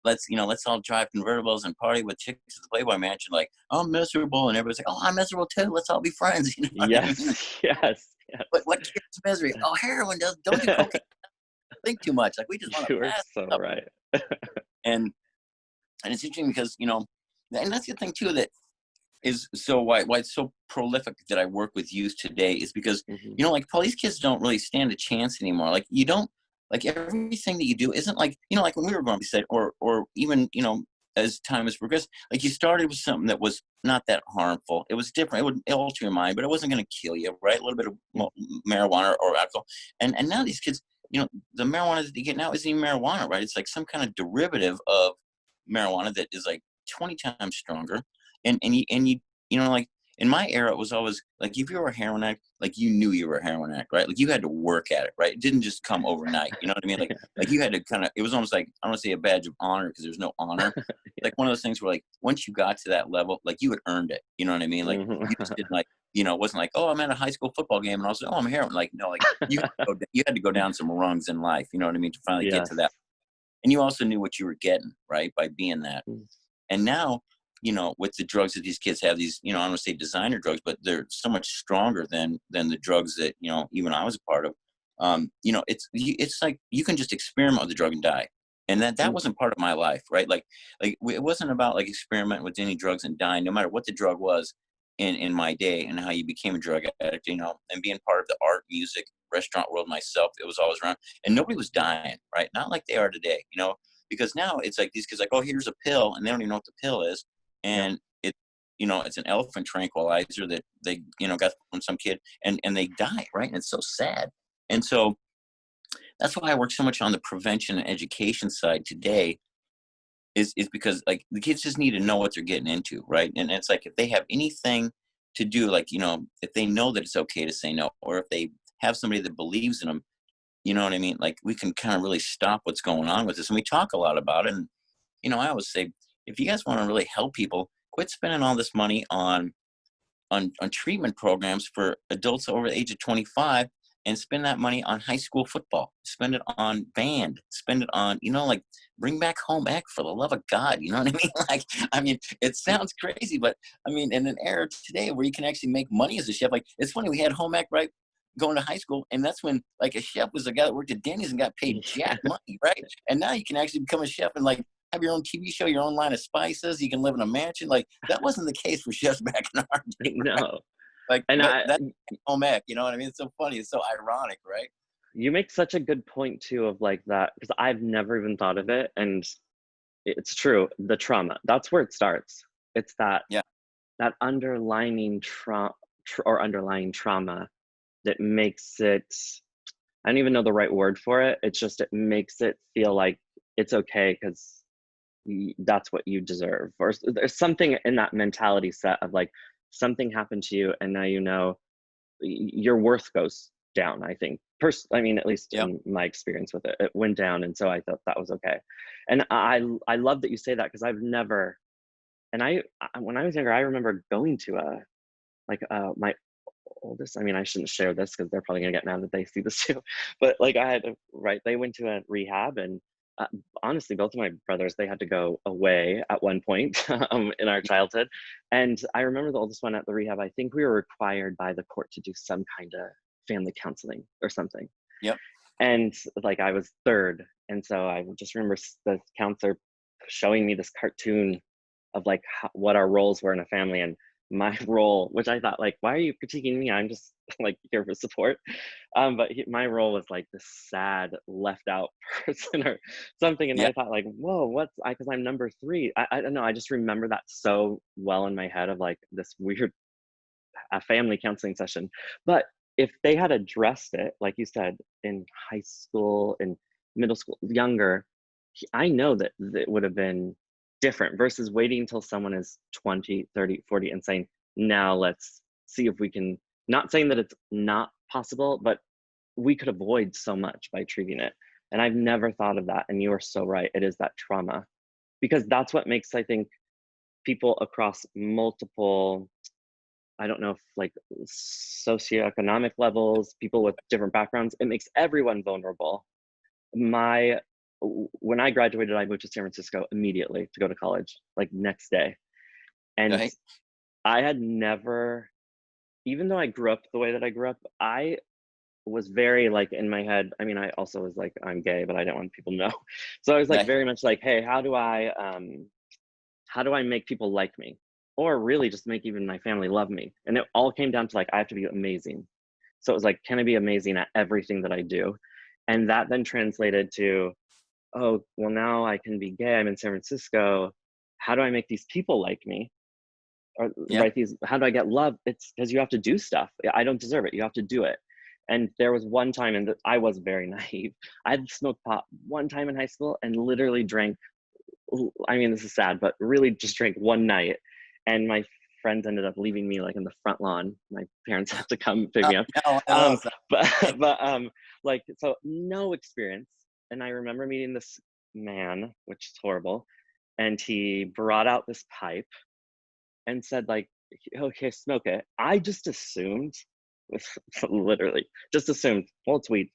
let's all drive convertibles and party with chicks at the Playboy Mansion. Like, oh, I'm miserable, and everybody's like, oh, I'm miserable too. Let's all be friends. You know what I mean? Yes. Yes. Yes. What gives misery? Oh, heroin does. Don't do cocaine. Think too much. Like we just want to You are pass so up. right. And and it's interesting because you know, and that's the thing too that is so why it's so prolific that I work with youth today is because Hmm. you know, like these kids don't really stand a chance anymore. Like you don't like everything that you do isn't like you know like when we were growing up, we said or even you know as time has progressed, like you started with something that was not that harmful. It was different. It would alter your mind, but it wasn't going to kill you, right? A little bit of marijuana or alcohol, and now these kids, you know, the marijuana that they get now isn't even marijuana, right? It's like some kind of derivative of marijuana that is like 20 times stronger, and you know, like in my era, it was always like if you were a heroin addict, like you knew you were a heroin addict, right? Like you had to work at it, right? It didn't just come overnight. You know what I mean? Like you had to kind of. It was almost like I don't want to say a badge of honor because there's no honor. Like one of those things where like once you got to that level, like you had earned it. You know what I mean? Like Hmm. you just didn't like you know it wasn't like oh I'm at a high school football game and I was like oh I'm a heroin. Like no, like you had to go down some rungs in life. You know what I mean to finally get to Yes. that. And you also knew what you were getting right by being that. Mm. And now, you know, with the drugs that these kids have, these, you know, I don't want to say designer drugs, but they're so much stronger than the drugs that, you know, even I was a part of. You know, it's like you can just experiment with the drug and die. And that Mm. wasn't part of my life, right? Like it wasn't about like experimenting with any drugs and dying, no matter what the drug was in my day and how you became a drug addict, you know, and being part of the art, music, restaurant world myself, it was always around. And nobody was dying, right? Not like they are today, you know, because now it's like these kids like, oh, here's a pill, and they don't even know what the pill is, Yeah. and it, you know, it's an elephant tranquilizer that they, you know, got from some kid, and they die, right? And it's so sad. And so that's why I work so much on the prevention and education side today. Is because like the kids just need to know what they're getting into, right? And it's like if they have anything to do, like you know, if they know that it's okay to say no, or if they have somebody that believes in them, you know what I mean? Like we can kind of really stop what's going on with this. And we talk a lot about it. And, you know, I always say, if you guys want to really help people, quit spending all this money on treatment programs for adults over the age of 25 and spend that money on high school football. Spend it on band. Spend it on, you know, like bring back home ec for the love of God. You know what I mean? Like, I mean, it sounds crazy, but I mean, in an era today where you can actually make money as a chef, like it's funny, we had home ec right going to high school, and that's when like a chef was a guy that worked at Denny's and got paid jack money, right? And now you can actually become a chef and like have your own TV show, your own line of spices. You can live in a mansion. Like that wasn't the case for chefs back in our day, right? No. Like, And but that's home ec, you know what I mean? It's so funny. It's so ironic, right? you make such a good point too of like that, because I've never even thought of it. And it's true. The trauma, that's where it starts. It's Yeah, that underlining trauma or underlying trauma that makes it, I don't even know the right word for it. It's just, it makes it feel like it's okay because that's what you deserve. Or there's something in that mentality set of like something happened to you and now you know your worth goes down, I think, I mean, at least Yep. in my experience with it, it went down. And so I thought that was okay. And I love that you say that, because I've never, and when I was younger, I remember going to my oldest, I mean, I shouldn't share this because they're probably gonna get mad that they see this too, but like they went to a rehab, and uh, honestly, both of my brothers, they had to go away at one point in our childhood. And I remember the oldest one at the rehab, I think we were required by the court to do some kind of family counseling or something. Yep. And like I was third. And so I just remember the counselor showing me this cartoon of like what our roles were in a family. And my role, which I thought, like, why are you critiquing me? I'm just like here for support. But my role was like this sad left out person or something. And Yeah. I thought, like, whoa, because I'm number 3. I don't know. I just remember that so well in my head of like this weird a family counseling session. But if they had addressed it, like you said, in high school and middle school, younger, I know that it would have been different versus waiting until someone is 20, 30, 40 and saying, now let's see if we can, not saying that it's not possible, but we could avoid so much by treating it. And I've never thought of that. And you are so right. It is that trauma, because that's what makes, I think, people across multiple, I don't know if like socioeconomic levels, people with different backgrounds, it makes everyone vulnerable. When I graduated, I moved to San Francisco immediately to go to college, like next day. And Okay. I had never, even though I grew up the way that I grew up, I was very like in my head. I mean, I also was like, I'm gay, but I didn't want people to know. So I was like Okay. very much like, hey, how do I make people like me? Or really just make even my family love me? And it all came down to like, I have to be amazing. So it was like, can I be amazing at everything that I do? And that then translated to, oh, well, now I can be gay. I'm in San Francisco. How do I make these people like me? Or Yeah. write these, how do I get love? It's because you have to do stuff. I don't deserve it. You have to do it. And there was one time, and I was very naive. I had smoked pot one time in high school and literally drank, I mean, this is sad, but really just drank one night. And my friends ended up leaving me like in the front lawn. My parents had to come pick me up. Oh, Um, so- but like, so no experience. And I remember meeting this man, which is horrible. And he brought out this pipe and said like, okay, smoke it. I just assumed, literally just assumed, well, it's weed.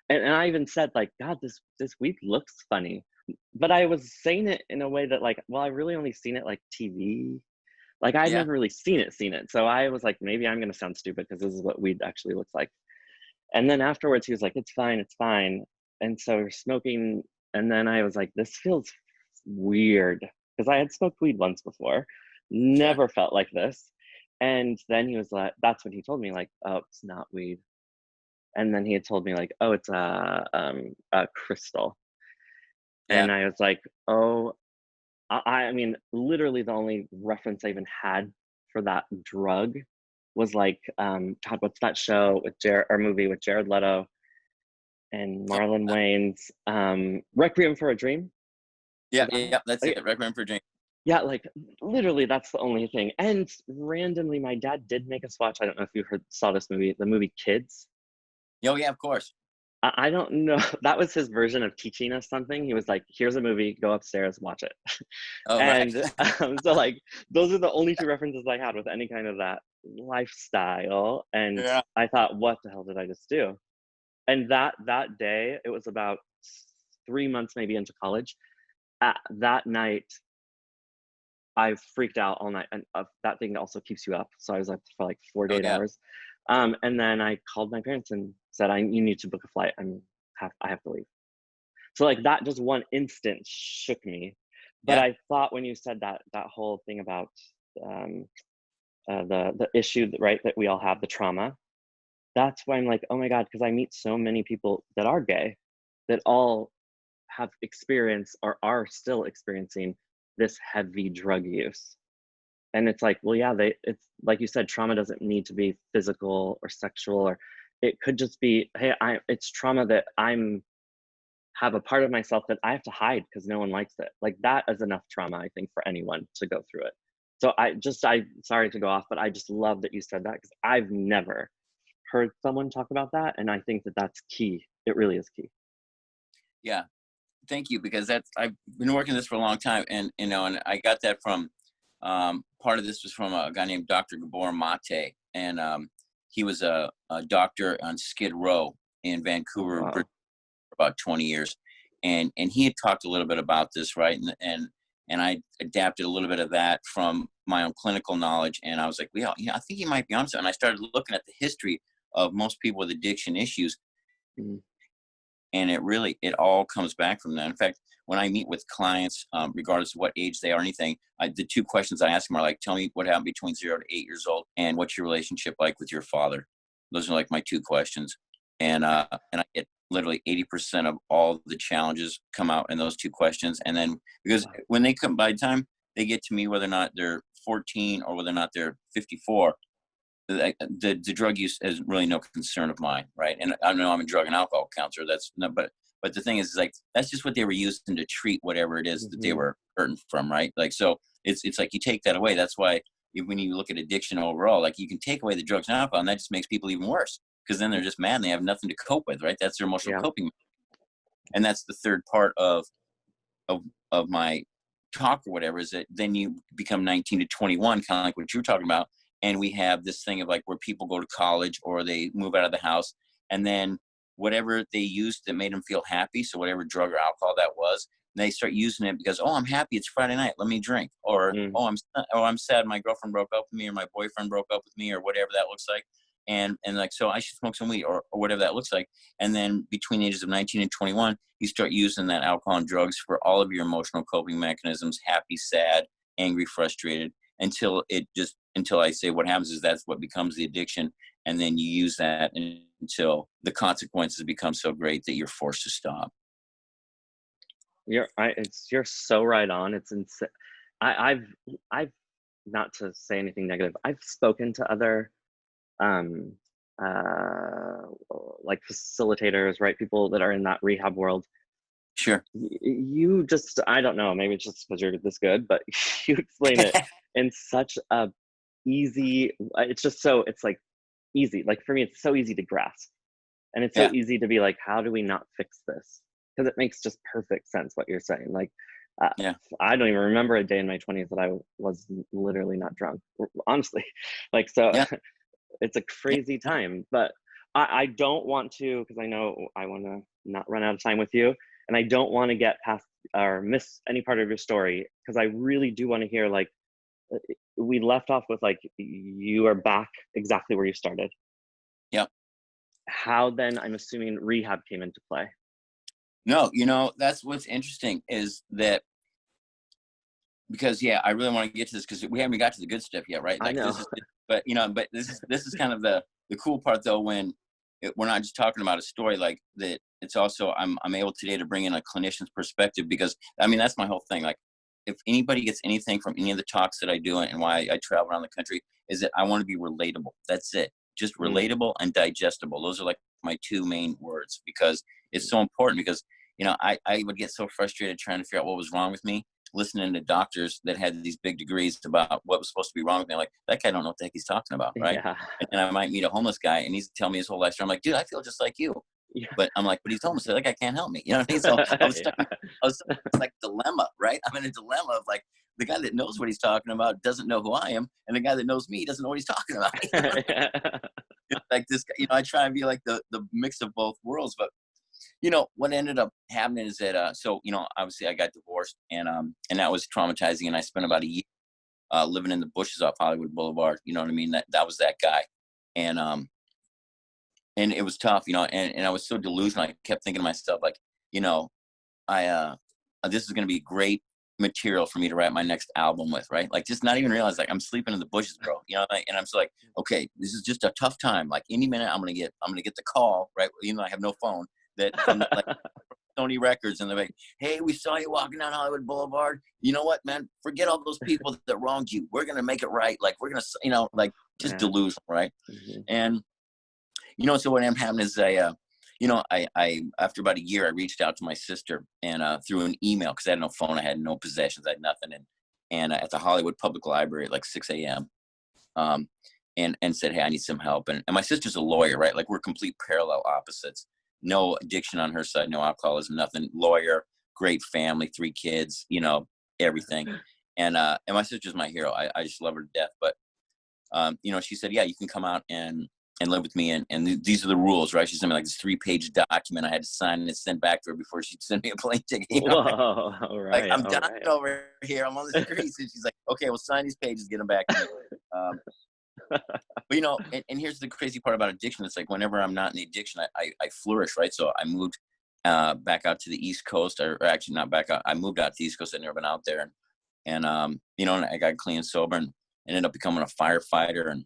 And I even said like, God, this weed looks funny. But I was saying it in a way that like, well, I really only seen it like TV. Like I'd yeah. never really seen it. So I was like, maybe I'm gonna sound stupid because this is what weed actually looks like. And then afterwards he was like, it's fine, it's fine. And so we're smoking, and then I was like, this feels weird. Because I had smoked weed once before, Sure. never felt like this. And then he was like, that's when he told me, like, oh, it's not weed. And then he had told me like, oh, it's a crystal. Yeah. And I was like, oh, I mean, literally the only reference I even had for that drug was like, God, what's that show with or movie with Jared Leto and Oh, Marlon Wayans, Requiem for a Dream? yeah. Is that Yeah. That's it? it. Recommend for drink. Yeah, like literally that's the only thing. And randomly, my dad did make us watch, I don't know if you saw this movie, the movie Kids. Oh, yeah. Of course. I don't know. That was his version of teaching us something. He was like, here's a movie, go upstairs, watch it. Oh, right. And so like those are the only 2 references I had with any kind of that lifestyle. And Yeah. I thought, what the hell did I just do? And that day, it was about 3 months maybe into college. That night, I freaked out all night, and that thing also keeps you up. So I was up for like 4 to Oh, 8 yeah. hours. And then I called my parents and said, you need to book a flight. I have to leave. So like that just one instant shook me. But Yeah. I thought when you said that whole thing about um, the issue, right, that we all have, the trauma, that's why I'm like, oh my God, because I meet so many people that are gay that all have experienced or are still experiencing this heavy drug use. And it's like, well, yeah, it's like you said, trauma doesn't need to be physical or sexual, or it could just be, hey, it's trauma that I'm have a part of myself that I have to hide because no one likes it. Like that is enough trauma, I think, for anyone to go through it. So I sorry to go off, but I just love that you said that, because I've never heard someone talk about that, and I think that that's key. It really is key. Yeah. Thank you, because I've been working this for a long time, and and I got that from part of this was from a guy named Dr. Gabor Mate, and he was a doctor on Skid Row in Oh, Vancouver, wow. British, for about 20 years, and he had talked a little bit about this, right? And I adapted a little bit of that from my own clinical knowledge, and I was like, well, yeah, I think he might be onto it. And I started looking at the history of most people with addiction issues, Mm, and it all comes back from that. In fact, when I meet with clients, regardless of what age they are, anything, the two questions I ask them are like, tell me what happened between 0 to 8 years old, and what's your relationship like with your father. Those are like my two questions, and I get literally 80% of all the challenges come out in those two questions. And then, because wow. when they come, by the time they get to me, whether or not they're 14 or whether or not they're 54, the drug use is really no concern of mine, right? And I know I'm a drug and alcohol counselor. That's no, but the thing is, like, that's just what they were using to treat whatever it is that they Hmm. were hurting from, right? Like, so it's like you take that away. That's why when you look at addiction overall, like, you can take away the drugs and alcohol, and that just makes people even worse, because then they're just mad and they have nothing to cope with, right? That's their emotional Yeah. coping, and that's the third part of of my talk or whatever, is that then you become 19 to 21, kind of like what you're talking about, and we have this thing of like where people go to college or they move out of the house, and then whatever they used that made them feel happy, so whatever drug or alcohol that was, they start using it because, oh, I'm happy, it's Friday night, let me drink. Or, Mm, oh, I'm sad, my girlfriend broke up with me, or my boyfriend broke up with me, or whatever that looks like, and like, so I should smoke some weed, or whatever that looks like. And then between the ages of 19 and 21, you start using that alcohol and drugs for all of your emotional coping mechanisms: happy, sad, angry, frustrated, until I say what happens is that's what becomes the addiction. And then you use that until the consequences become so great that you're forced to stop. you're so right on. It's insane. I've not to say anything negative. I've spoken to other um uh like facilitators, right? People that are in that rehab world. Sure. You just, I don't know, maybe it's just because you're this good, but you explain it in such a easy, it's just so, it's like easy. Like for me, it's so easy to grasp. And it's so Yeah. easy to be like, how do we not fix this? Because it makes just perfect sense what you're saying. Like, uh, Yeah. I don't even remember a day in my 20s that I was literally not drunk, honestly. Like, so Yeah. it's a Yeah. crazy time. But I don't want to, because I know I want to not run out of time with you. And I don't want to get past or miss any part of your story, because I really do want to hear, like, uh, we left off with, like, you are back exactly where you started. Yeah. How then, I'm assuming rehab came into play. No, that's what's interesting, is that, because, yeah, I really want to get to this because we haven't got to the good stuff yet, right? I Like, know. but this is kind of the cool part, though, when we're not just talking about a story like that. It's also, I'm able today to bring in a clinician's perspective, because I mean, that's my whole thing. Like, if anybody gets anything from any of the talks that I do and why I travel around the country, is that I want to be relatable. That's it. Just Mm, relatable and digestible. Those are like my two main words, because it's so important. Because I would get so frustrated trying to figure out what was wrong with me, listening to doctors that had these big degrees about what was supposed to be wrong with me. Like, that guy don't know what the heck he's talking about, right? yeah. And I might meet a homeless guy and he's telling me his whole life story. I'm like, dude, I feel just like you. Yeah. But I'm like, but he's homeless. So that guy can't help me. You know what I mean? So I was stuck. Yeah. I was stuck in this, like, dilemma, right? I'm in a dilemma of, like, the guy that knows what he's talking about doesn't know who I am, and the guy that knows me doesn't know what he's talking about. You know? Yeah. It's like this guy, I try and be like the mix of both worlds. But what ended up happening is that, so, obviously I got divorced, and that was traumatizing, and I spent about a year living in the bushes off Hollywood Boulevard. You know what I mean? That was that guy. And um and it was tough, and I was so delusional. I kept thinking to myself, like, you know I this is going to be great material for me to write my next album with, right? Like, just not even realize, like, I'm sleeping in the bushes, bro. And I'm so like, okay, this is just a tough time. Like, any minute I'm gonna get the call, right? I have no phone, that from like Sony Records, and they're like, hey, we saw you walking down Hollywood Boulevard. You know what, man? Forget all those people that wronged you. We're gonna make it right. Like, we're gonna, like, just Man. delusional, right? Mhm. And so what ended up happening is, I after about a year, I reached out to my sister, and through an email, because I had no phone, I had no possessions, I had nothing, and at the Hollywood Public Library at like 6 a.m. Um, and said, hey, I need some help. And my sister's a lawyer, right? Like we're complete parallel opposites. No addiction on her side, no alcoholism, nothing. Lawyer, great family, 3 kids, you know, everything. And my sister's my hero. I just love her to death. But you know, she said, yeah, you can come out and live with me. And these are the rules, right? She sent me like this 3-page document I had to sign and send back to her before she'd send me a plane ticket. You know? Whoa, all Like, right, I'm all dying right. over here. I'm on the streets. And she's like, okay, well, sign these pages, get them back to me. But, you know, and here's the crazy part about addiction. It's like whenever I'm not in the addiction, I flourish, right? So I moved back out to the East Coast, or actually not back out. I moved out to the East Coast. I'd never been out there. And you know, and I got clean and sober and ended up becoming a firefighter.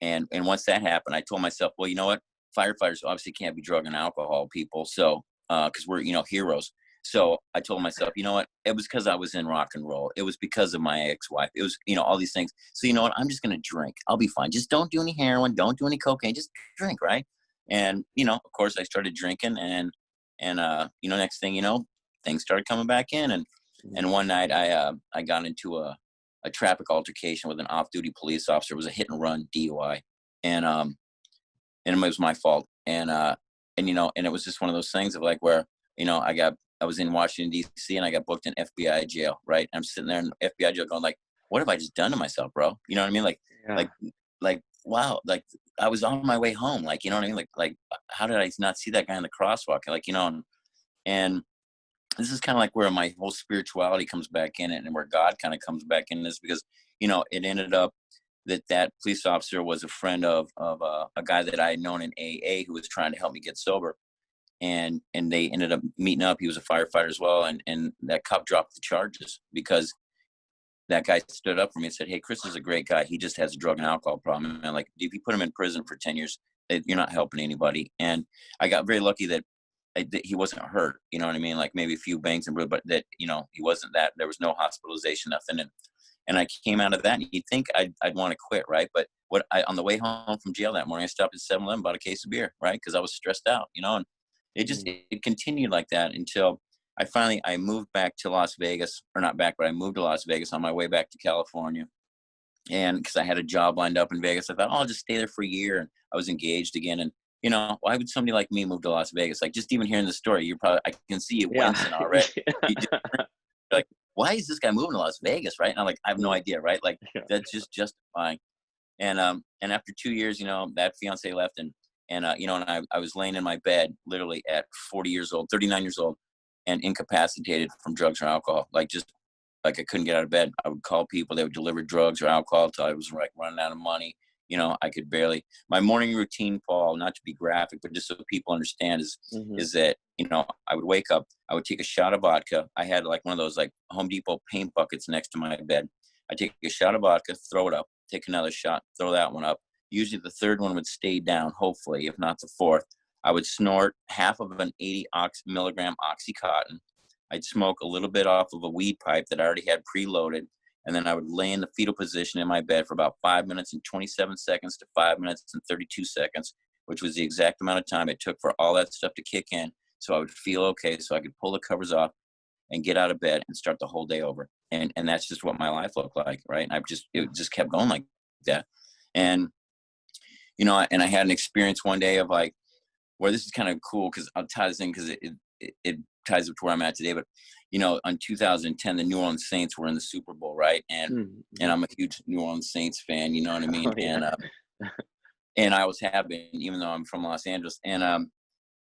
And once that happened, I told myself, well, you know what? Firefighters obviously can't be drug and alcohol people. So, because we're, you know, heroes. So I told myself, you know what? It was because I was in rock and roll. It was because of my ex-wife. It was, you know, all these things. So, you know what? I'm just going to drink. I'll be fine. Just don't do any heroin. Don't do any cocaine. Just drink, right? And, you know, of course, I started drinking. And you know, next thing you know, things started coming back in. And one night I got into a traffic altercation with an off-duty police officer. It was a hit and run DUI. And it was my fault. And you know, and it was just one of those things of like where, you know, I was in Washington, D.C. and I got booked in FBI jail, right? I'm sitting there in FBI jail going like, what have I just done to myself, bro? You know what I mean? Yeah. Like, wow, like I was on my way home. Like, you know what I mean? Like, how did I not see that guy in the crosswalk? Like, you know, and this is kind of like where my whole spirituality comes back in it and where God kind of comes back in this, because, you know, it ended up that police officer was a friend of a guy that I had known in AA who was trying to help me get sober. And they ended up meeting up. He was a firefighter as well. And that cop dropped the charges because that guy stood up for me and said, hey, Chris is a great guy. He just has a drug and alcohol problem. And like, if you put him in prison for 10 years, you're not helping anybody. And I got very lucky that he wasn't hurt. You know what I mean? Like maybe a few bangs and bruises, but that, you know, he wasn't that. There was no hospitalization, nothing. And I came out of that, and you'd think I'd want to quit, right? But on the way home from jail that morning, I stopped at 7-Eleven, bought a case of beer, right? Because I was stressed out, you know, and it continued like that until I moved back to Las Vegas, or not back, but I moved to Las Vegas on my way back to California. And because I had a job lined up in Vegas, I thought, oh, I'll just stay there for a year. And I was engaged again. And, you know, why would somebody like me move to Las Vegas? Like, just even hearing the story, I can see you wincing already. You're like, why is this guy moving to Las Vegas, right? And I'm like, I have no idea, right? Like, that's just justifying. And after 2 years, you know, that fiance left, and you know, and I was laying in my bed literally at 39 years old, and incapacitated from drugs or alcohol. Like, just like I couldn't get out of bed. I would call people, they would deliver drugs or alcohol until I was like running out of money. You know, I could barely. My morning routine, Paul, not to be graphic, but just so people understand, is that, you know, I would wake up, I would take a shot of vodka. I had like one of those like Home Depot paint buckets next to my bed. I'd take a shot of vodka, throw it up, take another shot, throw that one up. Usually the third one would stay down, hopefully, if not the fourth. I would snort half of an 80 milligram Oxycontin. I'd smoke a little bit off of a weed pipe that I already had preloaded. And then I would lay in the fetal position in my bed for about 5 minutes and 27 seconds to 5 minutes and 32 seconds, which was the exact amount of time it took for all that stuff to kick in. So I would feel okay, so I could pull the covers off and get out of bed and start the whole day over. And that's just what my life looked like, right? And it just kept going like that. And, you know, and I had an experience one day of like, where this is kind of cool, because I'll tie this in because it ties up to where I'm at today. But, you know, in 2010, the New Orleans Saints were in the Super Bowl, right? And I'm a huge New Orleans Saints fan, you know what I mean? Oh, yeah. And I was happy, even though I'm from Los Angeles. And I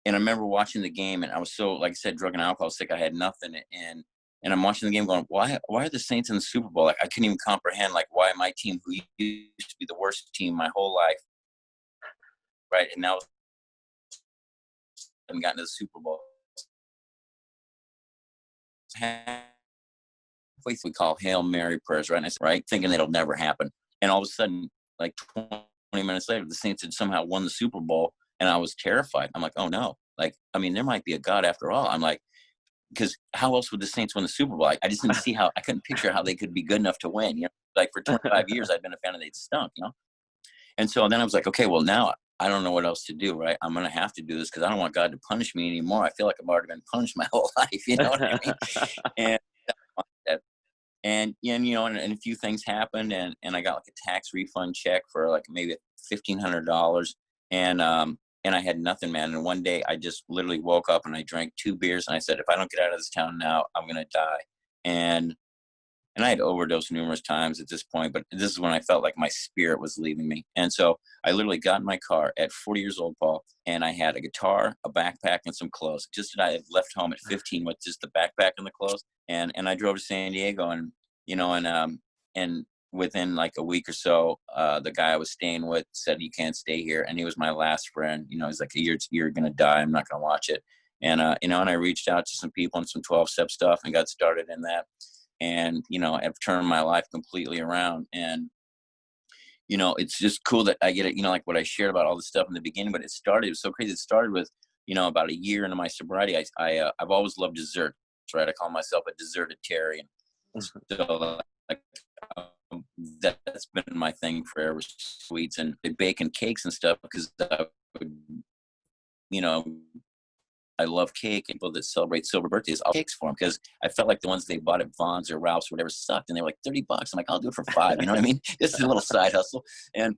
remember watching the game, and I was so, like I said, drug and alcohol sick. I had nothing. And I'm watching the game going, why are the Saints in the Super Bowl? Like, I couldn't even comprehend, like, why my team, who used to be the worst team my whole life, right? And now I haven't gotten to the Super Bowl. We call Hail Mary prayers, right? And I said, right, thinking it'll never happen. And all of a sudden, like 20 minutes later, the Saints had somehow won the Super Bowl, and I was terrified. I'm like, oh no. Like, I mean, there might be a God after all. I'm like, because how else would the Saints win the Super Bowl? I just didn't see how, I couldn't picture how they could be good enough to win. You know, like for 25 years, I've been a fan and they'd stunk, you know? And so then I was like, okay, well now I don't know what else to do, right? I'm going to have to do this because I don't want God to punish me anymore. I feel like I've already been punished my whole life, you know what I mean? and a few things happened, and I got like a tax refund check for like maybe $1,500, and I had nothing, man. And one day I just literally woke up and I drank 2 beers, and I said, if I don't get out of this town now, I'm gonna die. And I had overdosed numerous times at this point, but this is when I felt like my spirit was leaving me. And so I literally got in my car at 40 years old, Paul, and I had a guitar, a backpack, and some clothes. Just that I had left home at 15 with just the backpack and the clothes. And I drove to San Diego, and within like a week or so, the guy I was staying with said, you can't stay here. And he was my last friend. He's like, you're going to die. I'm not going to watch it. And I reached out to some people and some 12-step stuff and got started in that. And I've turned my life completely around. And it's just cool that I get it, like what I shared about all this stuff in the beginning. But it was so crazy. It started with about a year into my sobriety. I've always loved desserts, right? I call myself a desertitarian. So like that's been my thing forever, sweets and baking cakes and stuff, because I would, I love cake, and people that celebrate silver birthdays, I'll cakes for them, because I felt like the ones they bought at Vaughn's or Ralph's or whatever sucked, and they were like $30. I'm like, I'll do it for $5. You know what I mean? This is a little side hustle. And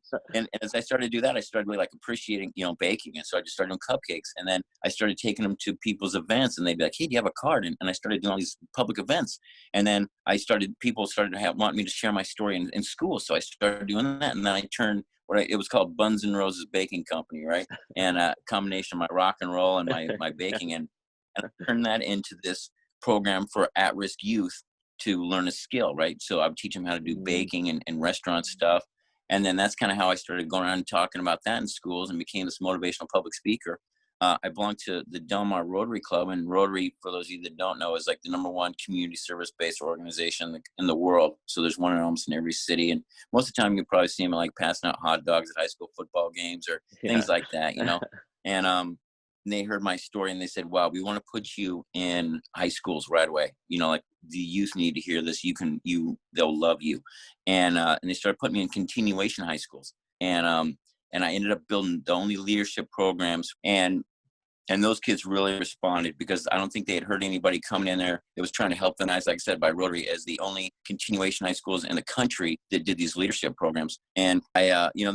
as I started to do that, I started really like appreciating, baking. And so I just started doing cupcakes, and then I started taking them to people's events, and they'd be like, hey, do you have a card? And I started doing all these public events. And then people started to want me to share my story in school. So I started doing that. And then I turned it was called Buns and Roses Baking Company, right? And a combination of my rock and roll and my baking, and I turned that into this program for at-risk youth to learn a skill, right? So I would teach them how to do baking and restaurant stuff. And then that's kind of how I started going around and talking about that in schools and became this motivational public speaker. I belong to the Del Mar Rotary Club, and Rotary, for those of you that don't know, is like the #1 community service-based organization in the world. So there's one in almost in every city, and most of the time you probably see them like passing out hot dogs at high school football games or things like that, And they heard my story and they said, "Wow, we want to put you in high schools right away. Like the youth need to hear this. They'll love you." And they started putting me in continuation high schools, and I ended up building the only leadership programs, and those kids really responded, because I don't think they had heard anybody coming in there that was trying to help them, as like I said, by Rotary, as the only continuation high schools in the country that did these leadership programs. And they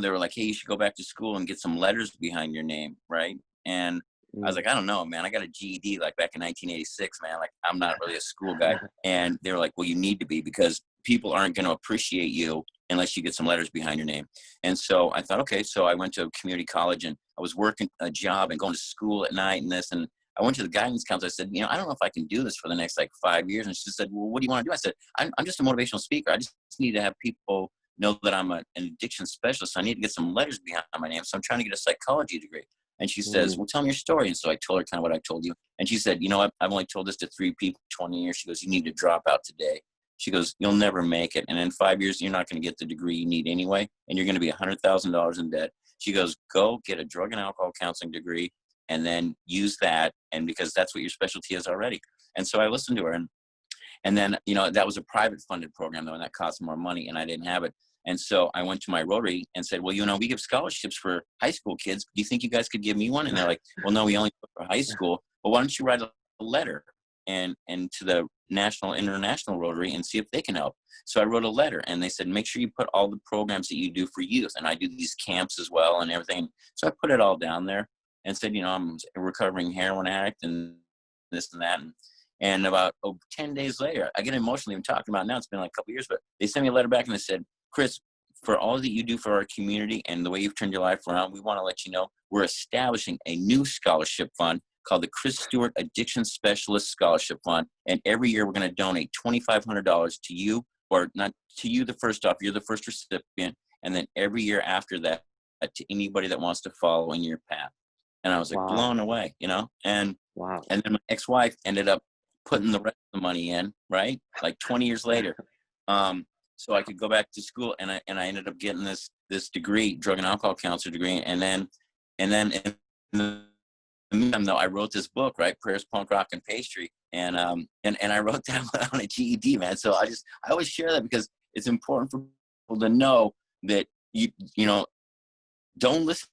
were like, hey, you should go back to school and get some letters behind your name, right? And I was like, I don't know, man. I got a GED like back in 1986, man. Like, I'm not really a school guy. And they were like, well, you need to be, because people aren't going to appreciate you unless you get some letters behind your name. And so I thought, okay. So I went to community college, and I was working a job and going to school at night and this. And I went to the guidance counselor. I said, I don't know if I can do this for the next like 5 years. And she said, well, what do you want to do? I said, I'm just a motivational speaker. I just need to have people know that I'm an addiction specialist. So I need to get some letters behind my name. So I'm trying to get a psychology degree. And she says, well, tell me your story. And so I told her kind of what I told you. And she said, I've only told this to 3 people in 20 years. She goes, you need to drop out today. She goes, you'll never make it. And in 5 years, you're not going to get the degree you need anyway. And you're going to be $100,000 in debt. She goes, go get a drug and alcohol counseling degree and then use that. And because that's what your specialty is already. And so I listened to her. And then, that was a private funded program, though, and that cost more money, and I didn't have it. And so I went to my Rotary and said, well, we give scholarships for high school kids. Do you think you guys could give me one? And they're like, well, no, we only do it for high school. Well, why don't you write a letter and to the national, international Rotary and see if they can help. So I wrote a letter, and they said, make sure you put all the programs that you do for youth. And I do these camps as well and everything. So I put it all down there and said, I'm a recovering heroin addict and this and that. And about 10 days later, I get emotional even talking about it now. It's been like a couple of years, but they sent me a letter back and they said, Chris, for all that you do for our community and the way you've turned your life around, we want to let you know we're establishing a new scholarship fund called the Chris Stewart Addiction Specialist Scholarship Fund. And every year we're going to donate $2,500 to you, or not to you the first off, you're the first recipient. And then every year after that, to anybody that wants to follow in your path. And I was like blown away, and and then my ex-wife ended up putting the rest of the money in, right? Like 20 years later. So I could go back to school, and I ended up getting this degree, drug and alcohol counselor degree. And then in the meantime, though, I wrote this book, right? Prayers, Punk Rock, and Pastry. And I wrote that on a GED, man. So I always share that because it's important for people to know that, don't listen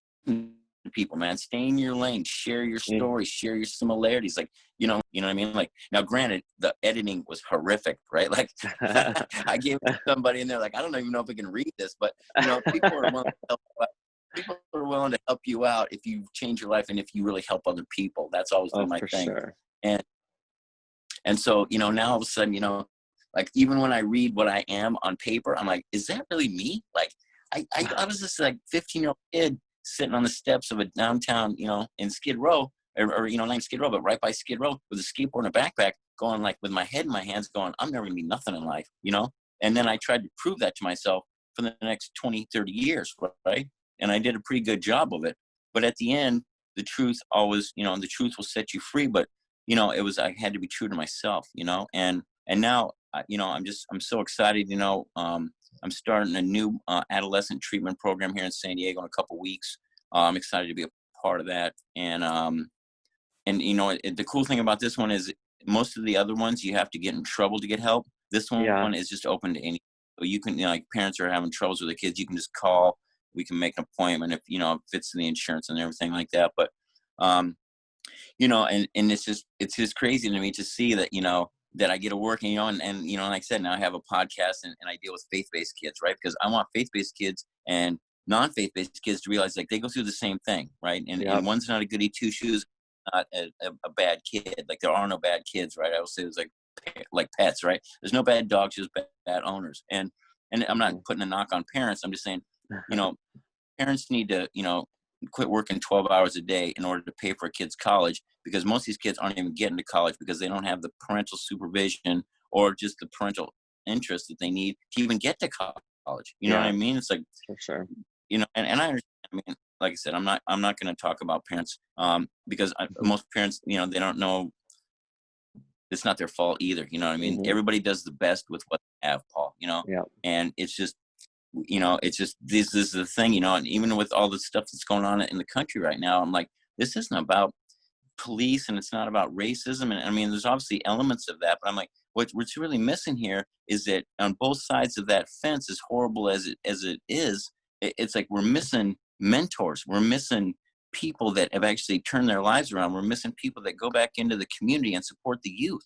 people, man. Stay in your lane, share your story, share your similarities. Like, you know what I mean? Like, now granted, the editing was horrific, right? Like I gave it to somebody and they're like, I don't even know if I can read this, but people are willing to help you out. People are willing to help you out if you change your life and if you really help other people. That's always been my thing. Sure. And so, now all of a sudden, like even when I read what I am on paper, I'm like, is that really me? Like I was this like 15-year-old kid sitting on the steps of a downtown, in Skid Row, or not in Skid Row, but right by Skid Row with a skateboard and a backpack, going like with my head in my hands going, I'm never gonna be nothing in life, And then I tried to prove that to myself for the next 20, 30 years, right? And I did a pretty good job of it. But at the end, the truth always, the truth will set you free. But, I had to be true to myself, and now, I'm so excited, I'm starting a new adolescent treatment program here in San Diego in a couple weeks. I'm excited to be a part of that. And the cool thing about this one is most of the other ones, you have to get in trouble to get help. This one is just open to any. So you can, like parents are having troubles with their kids, you can just call. We can make an appointment if, if it's in the insurance and everything like that. But, and it's just crazy to me to see that, that I get to work, and like I said, now I have a podcast and I deal with faith-based kids, right? Because I want faith-based kids and non-faith-based kids to realize like they go through the same thing, right? And one's not a goody two-shoes, not a bad kid. Like there are no bad kids, right? I will say it's like pets, right? There's no bad dogs, just bad owners. And I'm not putting a knock on parents. I'm just saying, parents need to, quit working 12 hours a day in order to pay for a kid's college, because most of these kids aren't even getting to college because they don't have the parental supervision or just the parental interest that they need to even get to college. You know what I mean? It's like, for sure. And I understand. I mean, like I said, I'm not going to talk about parents because most parents, they don't know. It's not their fault either. You know what I mean? Everybody does the best with what they have, Paul, and it's just, this is the thing, and even with all the stuff that's going on in the country right now, I'm like, this isn't about police and it's not about racism. And I mean, there's obviously elements of that, but I'm like, what's really missing here is that on both sides of that fence, as horrible as it is, it's like we're missing mentors. We're missing people that have actually turned their lives around. We're missing people that go back into the community and support the youth.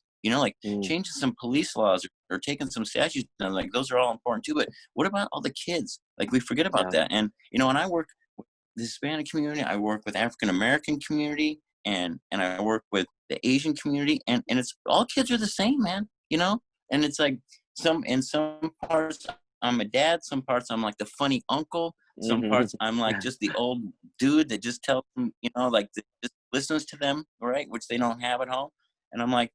Changing some police laws or taking some statutes down, like those are all important too. But what about all the kids? Like we forget about that. And, and I work with the Hispanic community, I work with African-American community, and I work with the Asian community, and it's all kids are the same, man, and it's like in some parts I'm a dad, some parts I'm like the funny uncle, some parts I'm like just the old dude that just tells them, like just listens to them, right? Which they don't have at home. And I'm like,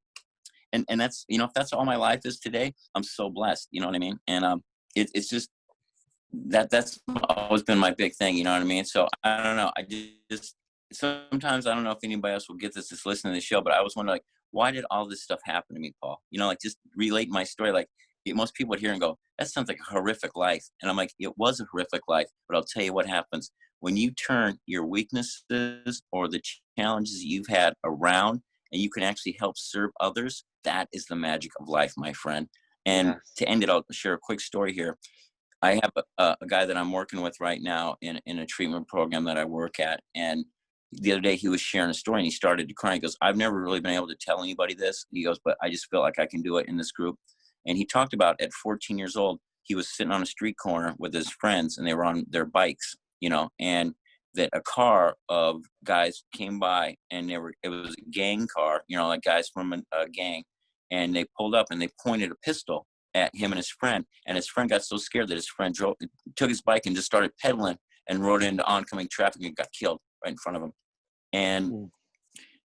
and that's, if that's all my life is today, I'm so blessed, you know what I mean? And it's just that's always been my big thing, you know what I mean? So I don't know, I just sometimes I don't know if anybody else will get this that's listening to the show, but I was wondering, like, why did all this stuff happen to me, Paul? Like just relate my story. Like most people would hear and go, that sounds like a horrific life. And I'm like, it was a horrific life, but I'll tell you what happens when you turn your weaknesses or the challenges you've had around, and you can actually help serve others. That is the magic of life, my friend. And to end it, I'll share a quick story here. I have a guy that I'm working with right now in a treatment program that I work at. And the other day he was sharing a story and he started to cry. He goes, I've never really been able to tell anybody this. He goes, but I just feel like I can do it in this group. And he talked about at 14 years old, he was sitting on a street corner with his friends and they were on their bikes, and that a car of guys came by and it was a gang car, like guys from a gang. And they pulled up and they pointed a pistol at him and his friend. And his friend got so scared that his friend took his bike and just started pedaling and rode into oncoming traffic and got killed right in front of him. And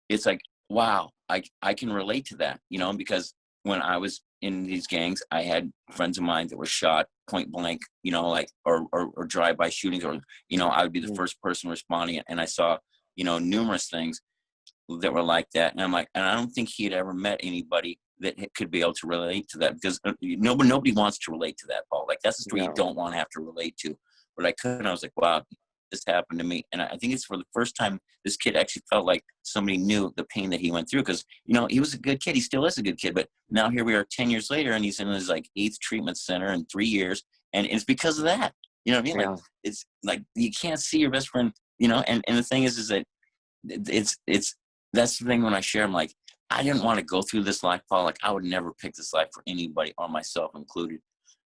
it's like, wow, I can relate to that, because when I was in these gangs, I had friends of mine that were shot point blank, or drive-by shootings, or, I would be the first person responding. And I saw, numerous things that were like that. And I'm like, and I don't think he had ever met anybody that could be able to relate to that, because nobody wants to relate to that, Paul. Like that's the story you don't want to have to relate to. But I could, and I was like, wow, this happened to me. And I think it's for the first time this kid actually felt like somebody knew the pain that he went through, because he was a good kid. He still is a good kid, but now here we are 10 years later and he's in his like 8th treatment center in 3 years, and it's because of that. You know what I mean? Like it's like you can't see your best friend and the thing is that that's the thing when I share, I'm like, I didn't want to go through this life, Paul. Like, I would never pick this life for anybody, or myself included.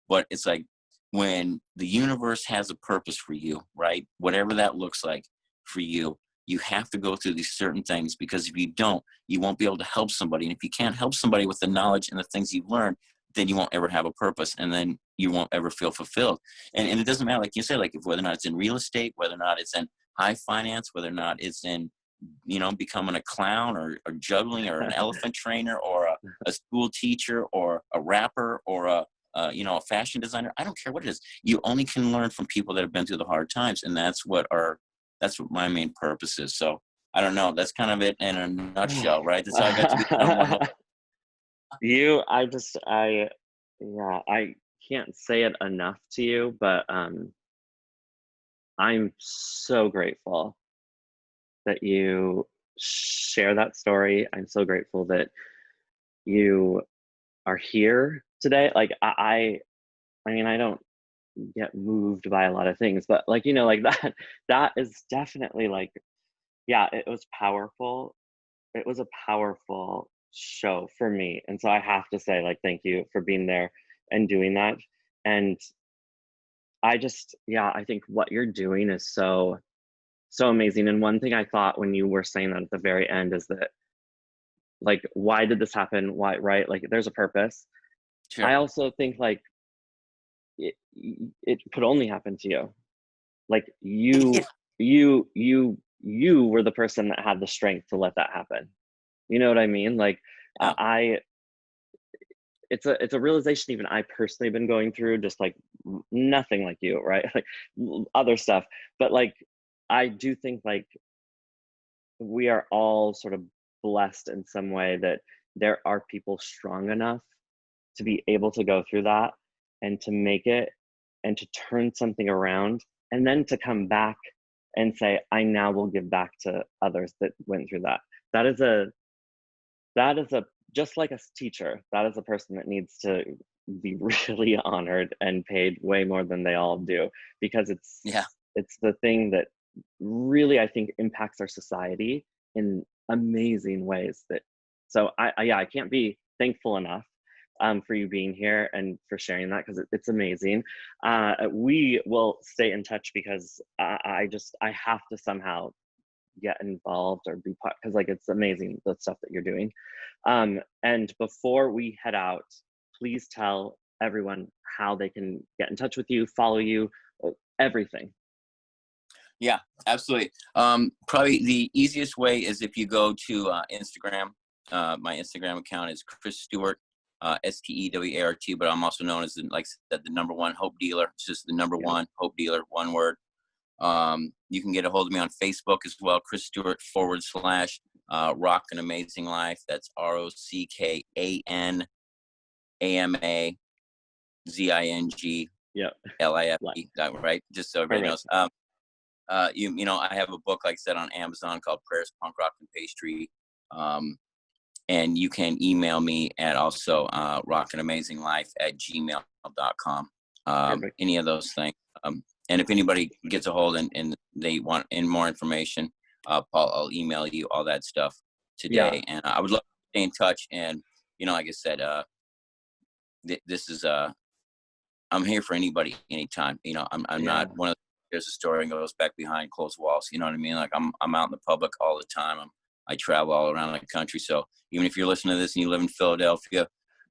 But it's like, when the universe has a purpose for you, right? Whatever that looks like for you, you have to go through these certain things, because if you don't, you won't be able to help somebody. And if you can't help somebody with the knowledge and the things you've learned, then you won't ever have a purpose, and then you won't ever feel fulfilled. And it doesn't matter, like you said, like, if whether or not it's in real estate, whether or not it's in high finance, whether or not it's in, becoming a clown, or juggling, or an elephant trainer, or a school teacher, or a rapper, or a fashion designer. I don't care what it is. You only can learn from people that have been through the hard times. And that's what my main purpose is. So I don't know. That's kind of it in a nutshell, right? That's how I got to be the number one. I can't say it enough to you, but I'm so grateful that you share that story. I'm so grateful that you are here today. Like, I mean, I don't get moved by a lot of things, but like, like that is definitely like, yeah, it was powerful. It was a powerful show for me. And so I have to say, like, thank you for being there and doing that. And I think what you're doing is so amazing. And one thing I thought when you were saying that at the very end is that, like, why did this happen? Why, right? Like, there's a purpose. Sure. I also think, like, it could only happen to you. Like, you were the person that had the strength to let that happen. You know what I mean? Like, Yeah. It's a realization even I personally been going through, just like nothing like you, right? Like other stuff. But like, I do think, like, we are all sort of blessed in some way that there are people strong enough to be able to go through that and to make it and to turn something around, and then to come back and say, I now will give back to others that went through that. That is a just like a teacher, that is a person that needs to be really honored and paid way more than they all do, because it's the thing that really, I think, impacts our society in amazing ways. So I can't be thankful enough for you being here and for sharing that, because it's amazing. We will stay in touch, because I have to somehow get involved or be part, because like, it's amazing the stuff that you're doing. And before we head out, please tell everyone how they can get in touch with you, follow you, everything. Yeah, absolutely. Probably the easiest way is if you go to Instagram. My Instagram account is Chris Stewart, Stewart, but I'm also known as, like I said, the number one hope dealer. It's just the number one hope dealer, one word. You can get a hold of me on Facebook as well, Chris Stewart / Rock an Amazing Life. That's ROCKANAMAZING LIFE. Right? Just so everybody knows. I have a book, like I said, on Amazon called Prayers, Punk Rock, and Pastry. And you can email me at also rockanaমাzinglife@gmail.com. Any of those things. And if anybody gets a hold and they want more information, Paul, I'll email you all that stuff today. And I would love to stay in touch. And, like I said, this is, I'm here for anybody, anytime. I'm not one of there's a story and goes back behind closed walls. You know what I mean? Like, I'm out in the public all the time. I travel all around the country. So even if you're listening to this and you live in Philadelphia,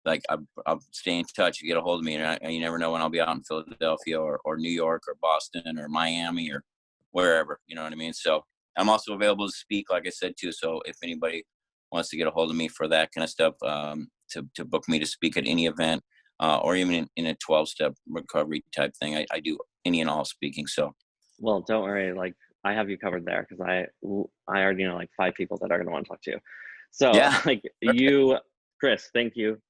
like, I'll stay in touch. You get a hold of me, and you never know when I'll be out in Philadelphia or New York or Boston or Miami or wherever. You know what I mean? So I'm also available to speak, like I said, too. So if anybody wants to get a hold of me for that kind of stuff, to book me to speak at any event, or even in a 12-step recovery type thing, I do any and all speaking. So, well, don't worry. Like, I have you covered there, because I already know like 5 people that are going to want to talk to you. So like, you, Chris, thank you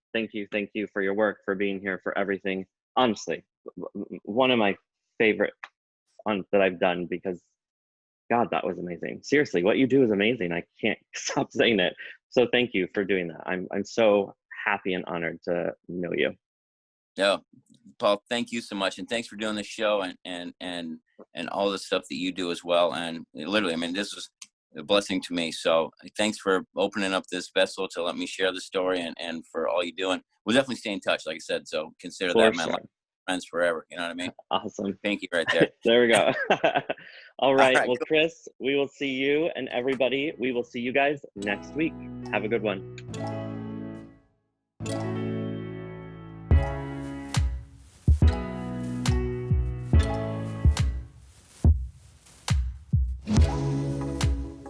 for your work, for being here, for everything. Honestly, one of my favorite that I've done, because God, that was amazing. Seriously, what you do is amazing. I can't stop saying it. So thank you for doing that. I'm so happy and honored to know you. Yeah, Paul, thank you so much, and thanks for doing the show and all the stuff that you do as well. And literally, I mean, this is a blessing to me. So thanks for opening up this vessel to let me share the story and for all you do. And we'll definitely stay in touch, like I said. So consider For that my sure. life friends forever. You know what I mean? Awesome. Thank you right there. There we go. All All right. right, Well, cool. Chris, we will see you, and everybody, we will see you guys next week. Have a good one.